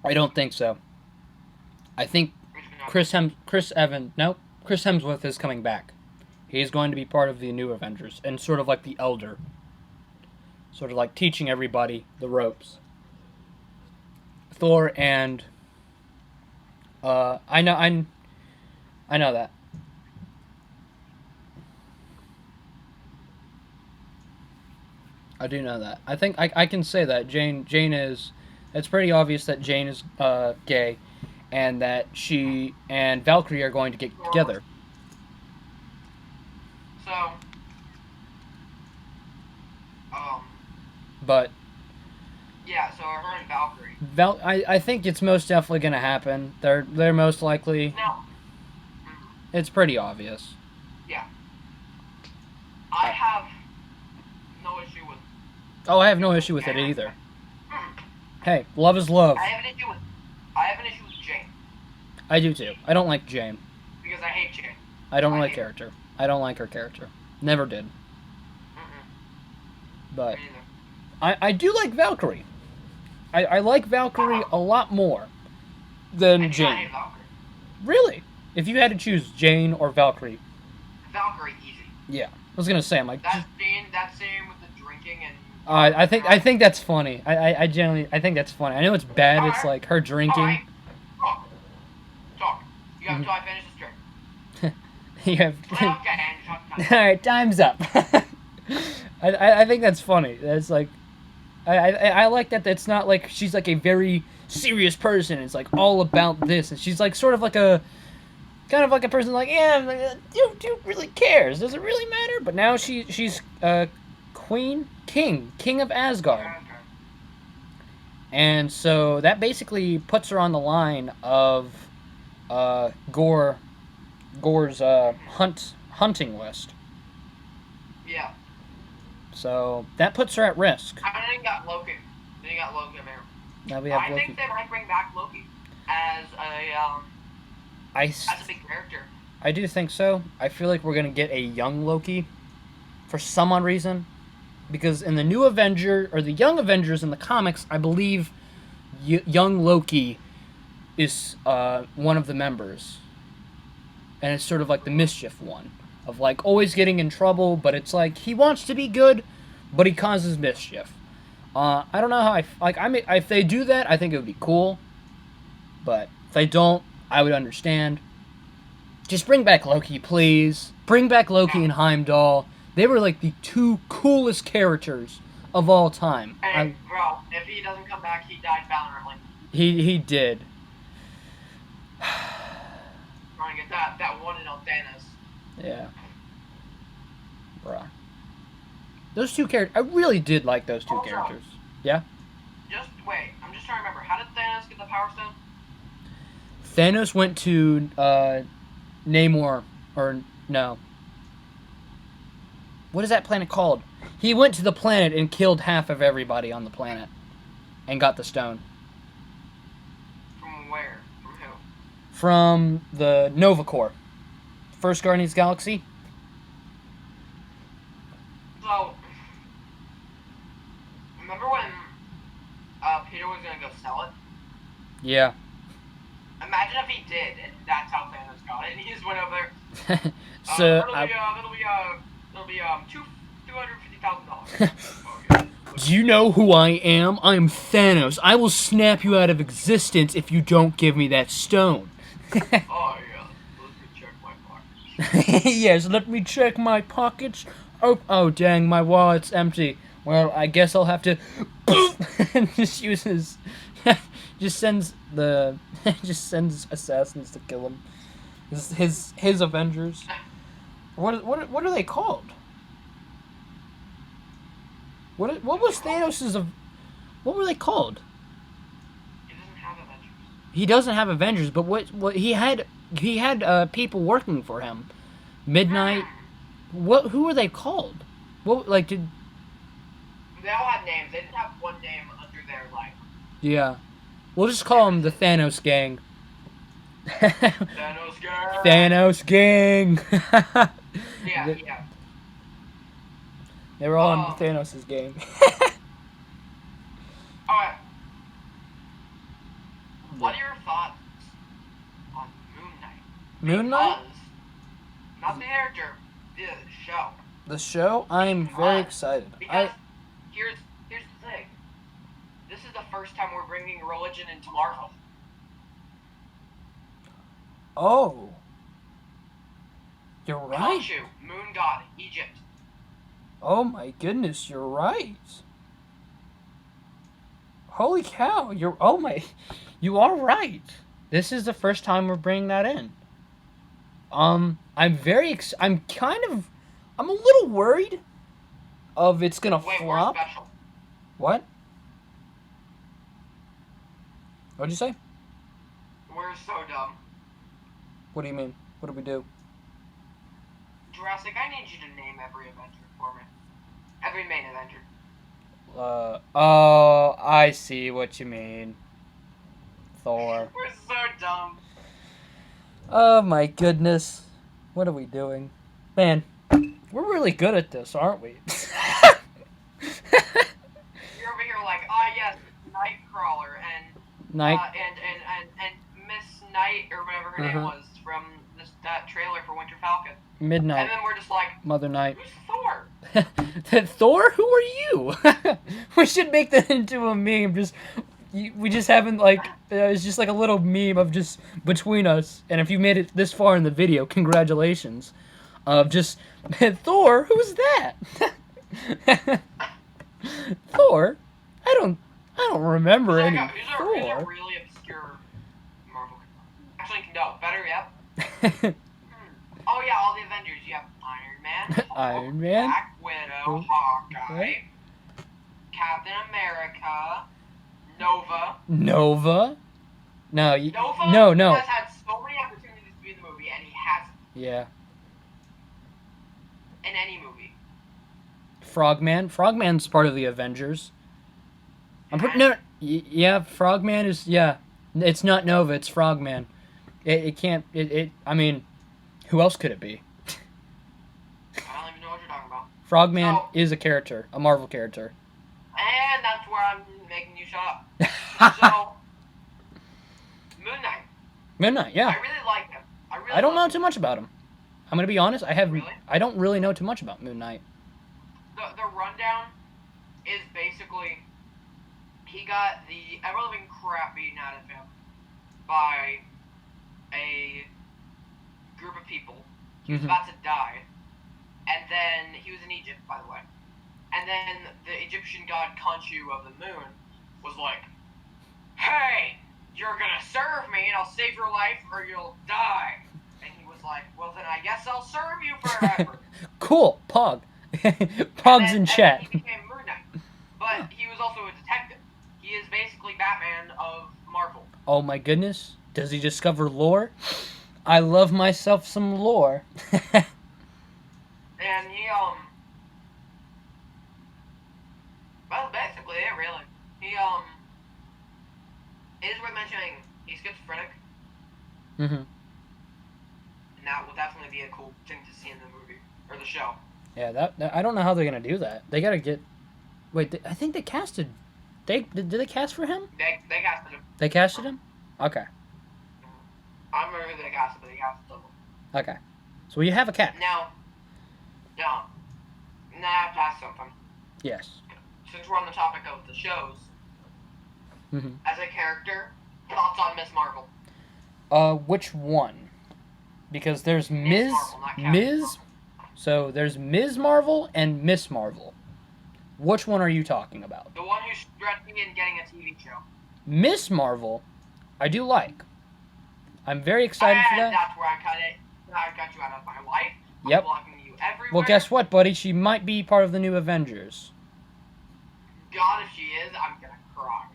Speaker 1: I don't think so. I think Chris Hemsworth is coming back. He is going to be part of the new Avengers and sort of like the elder. Sort of like teaching everybody the ropes. Thor and I know that. I do know that. I think I can say that Jane is. It's pretty obvious that Jane is gay, and that she and Valkyrie are going to get together.
Speaker 2: So,
Speaker 1: But
Speaker 2: yeah. So her and Valkyrie.
Speaker 1: I think it's most definitely going to happen. They're most likely.
Speaker 2: No.
Speaker 1: It's pretty obvious.
Speaker 2: Yeah. I have no issue with.
Speaker 1: Oh, I have no issue with it either. Hey, love is love.
Speaker 2: I have an issue with Jane
Speaker 1: I do too. I don't like Jane.
Speaker 2: because I hate Jane.
Speaker 1: I don't
Speaker 2: I
Speaker 1: like
Speaker 2: hate her.
Speaker 1: character. I don't like her character. Never did. But
Speaker 2: Me neither.
Speaker 1: I do like Valkyrie. I like Valkyrie a lot more than
Speaker 2: I
Speaker 1: Jane.
Speaker 2: hate Valkyrie.
Speaker 1: Really? If you had to choose Jane or Valkyrie,
Speaker 2: Valkyrie easy.
Speaker 1: yeah. I was gonna say, I'm like,
Speaker 2: That scene with the drinking and.
Speaker 1: I think that's funny. I generally think that's funny. I know it's bad. It's like her drinking.
Speaker 2: Alright. Talk. You have till I finish this drink.
Speaker 1: You have.
Speaker 2: Okay, and
Speaker 1: All right, time's up. I think that's funny. That's like, I like that. That's not like she's like a very serious person. It's like all about this, and she's like sort of like a, kind of like a person like, yeah, do really cares? Does it really matter? But now she's king of Asgard, and so that basically puts her on the line of Gore's hunting list.
Speaker 2: Yeah.
Speaker 1: So that puts her at risk.
Speaker 2: I think got Loki. They got Loki there.
Speaker 1: Now we have
Speaker 2: I
Speaker 1: Loki.
Speaker 2: think they might bring back Loki as a big character.
Speaker 1: I do think so. I feel like we're gonna get a young Loki, for some odd reason, because in the new Avenger or the Young Avengers in the comics, I believe young Loki is one of the members, and it's sort of like the mischief one, of like always getting in trouble, but it's like he wants to be good, but he causes mischief. I don't know how if they do that, I think it would be cool, but if they don't, I would understand. Just bring back Loki, please. Bring back Loki and Heimdall. They were like the two coolest characters of all time.
Speaker 2: Hey, bro, if he doesn't come back, he died valiantly.
Speaker 1: He did.
Speaker 2: Trying to get that one in on Thanos.
Speaker 1: Yeah. Bruh. Those two characters, I really did like those two characters. Yeah?
Speaker 2: Just wait, I'm just trying to remember. How did Thanos get the Power Stone?
Speaker 1: Thanos went to Namor, or no. What is that planet called? He went to the planet and killed half of everybody on the planet and got the stone.
Speaker 2: From where? From who?
Speaker 1: From the Nova Corps. First Guardians of the Galaxy.
Speaker 2: So, remember when Peter was gonna go sell it?
Speaker 1: Yeah.
Speaker 2: Imagine if he did, and that's how Thanos got it, and he just went over there.
Speaker 1: So
Speaker 2: It'll be $250,000.
Speaker 1: Do you know who I am? I am Thanos. I will snap you out of existence if you don't give me that stone.
Speaker 2: Oh yeah, let me check my pockets.
Speaker 1: Yes, let me check my pockets. Oh dang, my wallet's empty. Well, I guess I'll have to and just use his just sends assassins to kill him. His Avengers. What are they called? What was Thanos's what were they called?
Speaker 2: He doesn't have Avengers.
Speaker 1: He doesn't have Avengers, but what he had people working for him. Midnight. Who were they called? What did
Speaker 2: they all had names. They didn't have one name under their
Speaker 1: Yeah. We'll just call them the Thanos gang.
Speaker 2: Thanos gang.
Speaker 1: Thanos gang.
Speaker 2: Yeah.
Speaker 1: They were all on Thanos' gang.
Speaker 2: Alright. What are your thoughts on Moon Knight?
Speaker 1: Moon Knight?
Speaker 2: Because, not the character, the show.
Speaker 1: The show? I'm very excited.
Speaker 2: Because here's the thing. This is the first time we're bringing religion into Marvel.
Speaker 1: Oh. You're right.
Speaker 2: Khonshu, moon god, Egypt.
Speaker 1: Oh my goodness, you're right. Holy cow, you are right. This is the first time we're bringing that in. I'm a little worried of it's gonna flop.
Speaker 2: We're special.
Speaker 1: What? What'd you say?
Speaker 2: We're so dumb.
Speaker 1: What do you mean? What did we do?
Speaker 2: Jurassic, I need you to name every Avenger for me. Every main Avenger.
Speaker 1: Oh, I see what you mean. Thor.
Speaker 2: We're so dumb.
Speaker 1: Oh my goodness. What are we doing? Man, we're really good at this, aren't we?
Speaker 2: You're over here like, yes, Nightcrawler and and Miss Knight or whatever her name was from that trailer for Winter Falcon.
Speaker 1: Midnight.
Speaker 2: And then we're just like,
Speaker 1: Mother Night.
Speaker 2: Who's Thor?
Speaker 1: Thor? Who are you? We should make that into a meme. Just we just haven't like it's just like a little meme of just between us, and if you made it this far in the video, congratulations. Of just Thor, who's that? Thor, I don't remember any
Speaker 2: Who's a
Speaker 1: Thor.
Speaker 2: really obscure Marvel? Actually, no. Better yet. Oh yeah, all the Avengers. You have Iron Man, Hulk,
Speaker 1: Iron Man,
Speaker 2: Black Widow, Hawkeye, Captain America, Nova.
Speaker 1: Nova. No,
Speaker 2: Nova
Speaker 1: no.
Speaker 2: has had so many opportunities to be in the movie, and he hasn't.
Speaker 1: Yeah.
Speaker 2: In any movie.
Speaker 1: Frogman. Frogman's part of the Avengers. Yeah, Frogman is, yeah. It's not Nova, it's Frogman. It can't, I mean, who else could it be?
Speaker 2: I don't even know what you're talking about.
Speaker 1: Frogman is a character, a Marvel character.
Speaker 2: And that's where I'm making you shut up. So, Moon Knight.
Speaker 1: Moon Knight, yeah.
Speaker 2: I really like him.
Speaker 1: I don't know too much about him. I'm gonna be honest,
Speaker 2: Really?
Speaker 1: I don't really know too much about Moon Knight.
Speaker 2: The rundown is basically he got the ever-living crap beaten out of him by a group of people. He was about to die. And then, he was in Egypt, by the way. And then the Egyptian god Khonshu of the moon was like, hey, you're gonna serve me and I'll save your life or you'll die. And he was like, well then I guess I'll serve you forever.
Speaker 1: Cool, Pog. Pog's in chat.
Speaker 2: And then he became Moon Knight. But he was also a detective. He is basically Batman of Marvel.
Speaker 1: Oh my goodness. Does he discover lore? I love myself some lore.
Speaker 2: And he, well, basically it, really. He, it is worth mentioning, he's schizophrenic.
Speaker 1: Mm-hmm.
Speaker 2: And that will definitely be a cool thing to see in the movie, or the show.
Speaker 1: Yeah, that I don't know how they're gonna do that. They gotta get. Wait, I think they casted. Did they cast for him?
Speaker 2: They casted him.
Speaker 1: They casted him. Okay.
Speaker 2: I don't remember who they casted, but they casted him.
Speaker 1: Okay. So you have a cat.
Speaker 2: Now I have to ask something.
Speaker 1: Yes.
Speaker 2: Since we're on the topic of the shows,
Speaker 1: Mm-hmm.
Speaker 2: as a character, thoughts on Miss Marvel?
Speaker 1: Which one? Because there's
Speaker 2: Ms. Marvel, not Captain
Speaker 1: Ms.
Speaker 2: Marvel.
Speaker 1: So there's Ms. Marvel and Miss Marvel. Which one are you talking about?
Speaker 2: The one who's stretching and getting a TV show.
Speaker 1: Miss Marvel, I do like. I'm very excited for that.
Speaker 2: And that's where I cut you out of my life.
Speaker 1: Yep.
Speaker 2: I'm blocking you everywhere.
Speaker 1: Well, guess what, buddy? She might be part of the new Avengers.
Speaker 2: God, if she is, I'm gonna cry.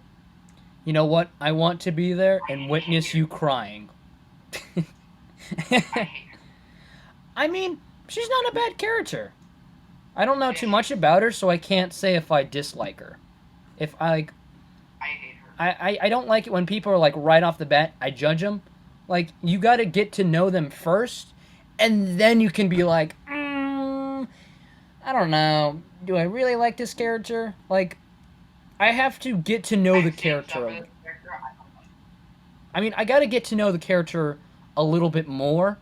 Speaker 1: You know what? I want to be there and witness you crying.
Speaker 2: I hate her.
Speaker 1: I mean, she's not a bad character. I don't know too much about her, so I can't say if I dislike her. If I
Speaker 2: hate her.
Speaker 1: I don't like it when people are like right off the bat, I judge them. Like, you gotta get to know them first, and then you can be like, I don't know. Do I really like this character? Like, I have to get to know the character. I mean, I gotta get to know the character a little bit more.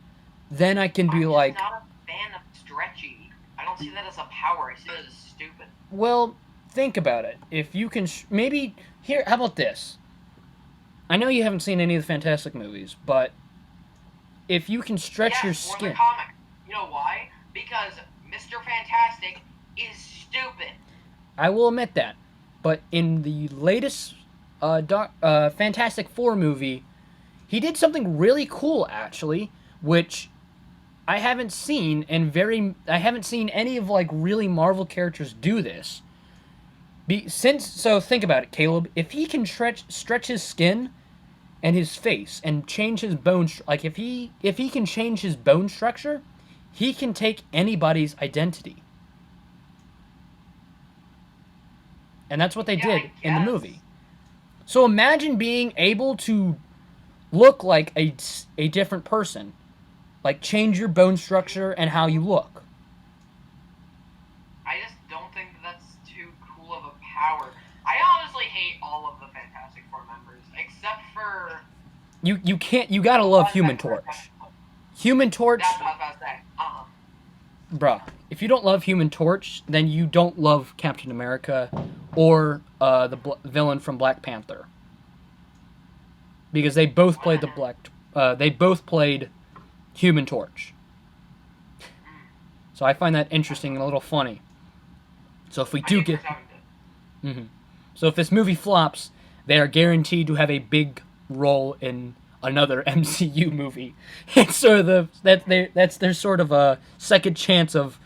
Speaker 1: Then I can be like,
Speaker 2: I'm not a fan of stretchy. I don't see that as a power. I see that as stupid.
Speaker 1: well, think about it. If you can, maybe here. How about this? I know you haven't seen any of the Fantastic movies, but if you can stretch your
Speaker 2: Or
Speaker 1: skin,
Speaker 2: the comic. You know why? Because Mr. Fantastic is stupid.
Speaker 1: I will admit that. But in the latest Fantastic Four movie, he did something really cool, actually, which I haven't seen, and I haven't seen any of like really Marvel characters do this. So think about it, Caleb. If he can stretch his skin and his face and change his bone, like if he can change his bone structure, he can take anybody's identity. And that's what they did in the movie. So imagine being able to look like a different person. Like, change your bone structure and how you look.
Speaker 2: I just don't think that's too cool of a power. I honestly hate all of the Fantastic Four members, except for...
Speaker 1: You gotta love Human Torch. Human Torch...
Speaker 2: That's what I was about to say.
Speaker 1: Bruh, if you don't love Human Torch, then you don't love Captain America or the villain from Black Panther. because they both played the Black. They both played Human Torch. So I find that interesting and a little funny. So if we do get, so if this movie flops, they are guaranteed to have a big role in another MCU movie. It's sort of that's their sort of a second chance of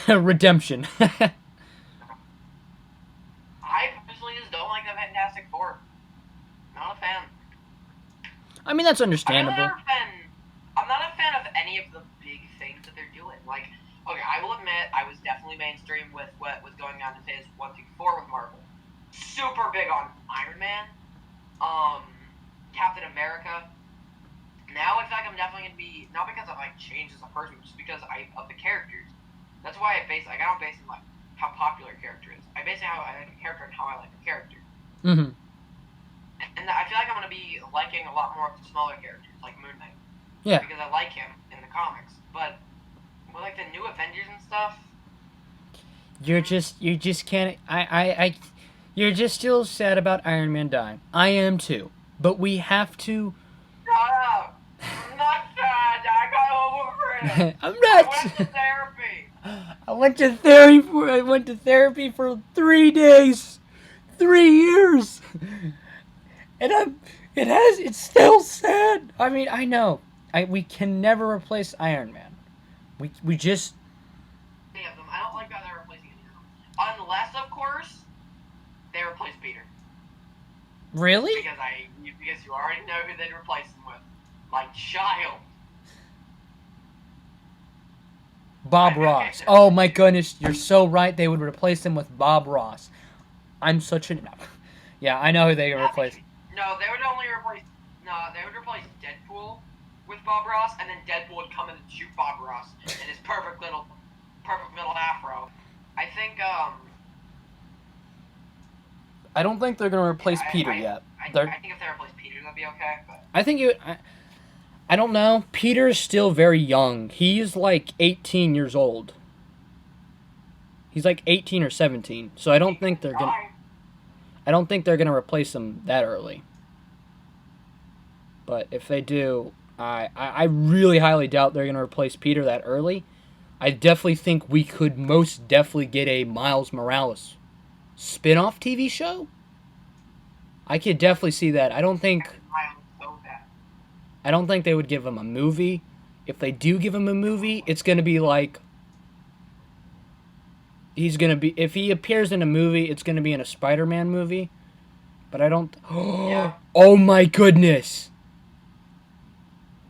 Speaker 1: redemption.
Speaker 2: I personally just don't like the Fantastic Four. Not a fan.
Speaker 1: I mean, that's understandable.
Speaker 2: I'm not a fan of any of the big things that they're doing. Like, okay, I will admit, I was definitely mainstream with what was going on in Phase 1 through 4 with Marvel. Super big on Iron Man, Captain America. Now I feel like I'm definitely going to be, not because I've, like, changed as a person, just because of the characters. That's why I don't base it on, like, how popular a character is. I base it how I like a character and how I like a character.
Speaker 1: Mm-hmm.
Speaker 2: And I feel like I'm going to be liking a lot more of the smaller characters, like Moon Knight.
Speaker 1: Yeah.
Speaker 2: Because I like him in the comics. But with, like, the new Avengers and stuff...
Speaker 1: You just can't... You're just still sad about Iron Man dying. I am too. But we have to...
Speaker 2: Shut up! I'm not sad! I got over it!
Speaker 1: I'm not...
Speaker 2: I went to therapy!
Speaker 1: I went to therapy for 3 days! 3 years! And it's still sad! I mean, I know. We can never replace Iron Man. We just...
Speaker 2: Any of them. I don't like how they're replacing any of them. Unless, of course, they replace Peter.
Speaker 1: Really?
Speaker 2: Because you already know who they'd replace him with. My child.
Speaker 1: Bob Ross. Oh my goodness, you're so right. They would replace him with Bob Ross. I'm such an... Yeah, I know who they would replace.
Speaker 2: No, they would replace Deadpool with Bob Ross, and then Deadpool would come in and shoot Bob Ross in his perfect middle afro. I think,
Speaker 1: I don't think they're going to replace Peter yet.
Speaker 2: I think if they replace Peter, that'd be okay, but...
Speaker 1: I think I don't know. Peter's still very young. He's like 18 years old. He's like 18 or 17. So I don't think they're gonna replace him that early. But if they do, I really highly doubt they're gonna replace Peter that early. I definitely think we could most definitely get a Miles Morales spin-off TV show. I could definitely see that. I don't think they would give him a movie. If they do give him a movie, it's going to be like... If he appears in a movie, it's going to be in a Spider-Man movie. But I don't...
Speaker 2: Yeah.
Speaker 1: Oh my goodness!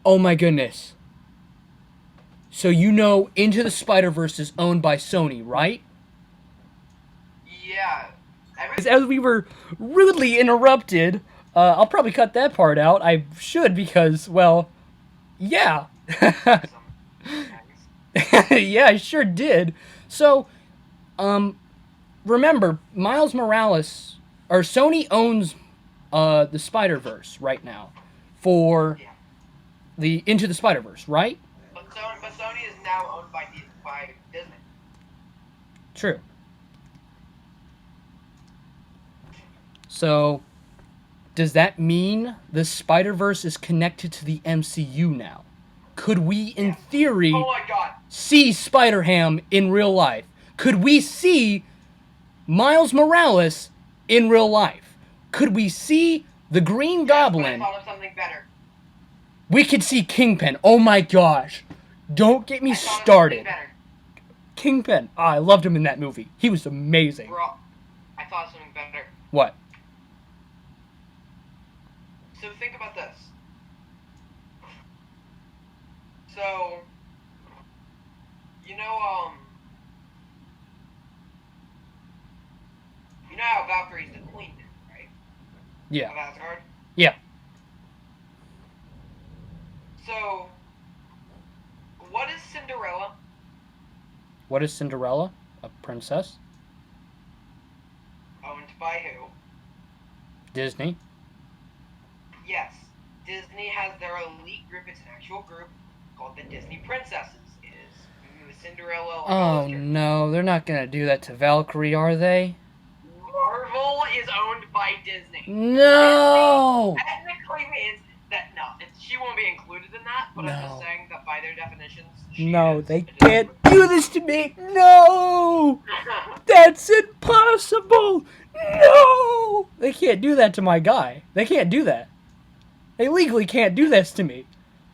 Speaker 1: Oh my goodness. So you know Into the Spider-Verse is owned by Sony, right?
Speaker 2: Yeah.
Speaker 1: As we were rudely interrupted... I'll probably cut that part out. I should because, well, yeah. Yeah, I sure did. So, remember, Miles Morales, or Sony owns the Spider-Verse right now for the Into the Spider-Verse, right?
Speaker 2: But Sony is now owned by Disney.
Speaker 1: True. So... does that mean the Spider-Verse is connected to the MCU now? Could we, in theory, see Spider-Ham in real life? Could we see Miles Morales in real life? Could we see the Green Goblin?
Speaker 2: I thought of something better.
Speaker 1: We could see Kingpin. Oh my gosh. Don't get me started. Kingpin. Oh, I loved him in that movie. He was amazing.
Speaker 2: Bro, I thought of something better.
Speaker 1: What?
Speaker 2: So think about this. So, you know how Valkyrie's the queen, right?
Speaker 1: Yeah.
Speaker 2: Of Asgard?
Speaker 1: Yeah.
Speaker 2: So, what is Cinderella?
Speaker 1: What is Cinderella? A princess?
Speaker 2: Owned by who?
Speaker 1: Disney.
Speaker 2: Yes. Disney has their elite group. It's an actual group called the Disney Princesses. It is Cinderella.
Speaker 1: Oh no, they're not gonna do that to Valkyrie, are they?
Speaker 2: Marvel is owned by Disney.
Speaker 1: No!
Speaker 2: won't be included in that, but I'm
Speaker 1: No.
Speaker 2: just saying that by their definitions, she
Speaker 1: No,
Speaker 2: is
Speaker 1: they
Speaker 2: a different-
Speaker 1: can't do this to me. No! That's impossible! No! They can't do that to my guy. They can't do that. They legally can't do this to me.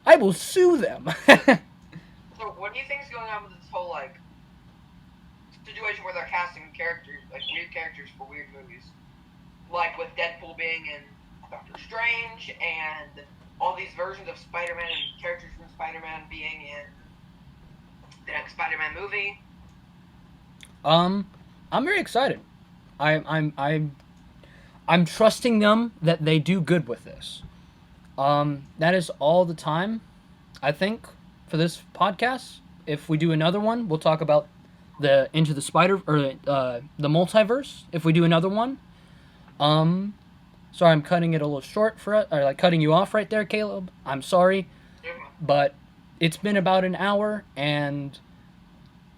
Speaker 1: I will sue them.
Speaker 2: So what do you think is going on with this whole like situation where they're casting characters, like weird characters for weird movies, like with Deadpool being in Doctor Strange and all these versions of Spider-Man and characters from Spider-Man being in the next Spider-Man movie?
Speaker 1: I'm very excited. I'm trusting them that they do good with this. That is all the time, I think, for this podcast. If we do another one, we'll talk about the Into the Spider or the multiverse. If we do another one, sorry, I'm cutting it a little short cutting you off right there, Caleb. I'm sorry, but it's been about an hour, and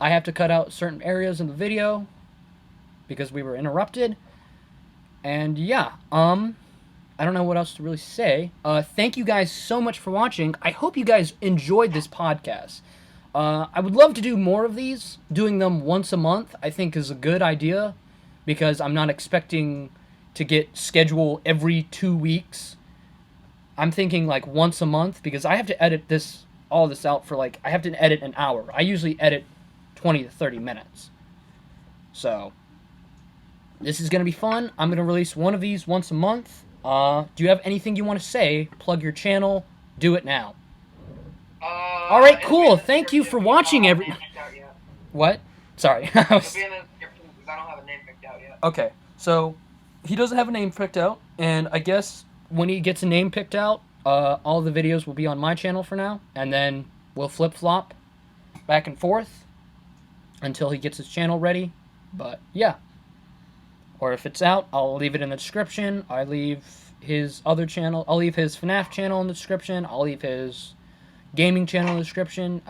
Speaker 1: I have to cut out certain areas in the video because we were interrupted. And yeah, I don't know what else to really say. Thank you guys so much for watching. I hope you guys enjoyed this podcast. I would love to do more of these. Doing them once a month, I think, is a good idea because I'm not expecting to get schedule every 2 weeks. I'm thinking like once a month because I have to edit all this out for I have to edit an hour. I usually edit 20 to 30 minutes. So this is going to be fun. I'm going to release one of these once a month. Do you have anything you want to say? Plug your channel. Do it now. All right, cool. Thank you for watching, What? Sorry.
Speaker 2: It'll be in the description because I don't have a name picked out yet.
Speaker 1: Okay, so he doesn't have a name picked out, and I guess when he gets a name picked out, all the videos will be on my channel for now, and then we'll flip-flop back and forth until he gets his channel ready. But yeah. Or if it's out, I'll leave it in the description. I leave his other channel. I'll leave his FNAF channel in the description. I'll leave his gaming channel in the description.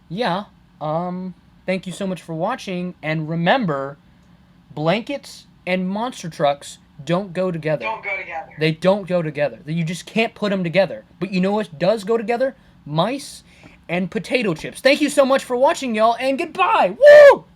Speaker 1: Yeah. Thank you so much for watching. And remember, blankets and monster trucks don't go together.
Speaker 2: Don't go together.
Speaker 1: They don't go together. You just can't put them together. But you know what does go together? Mice and potato chips. Thank you so much for watching, y'all, and goodbye. Woo!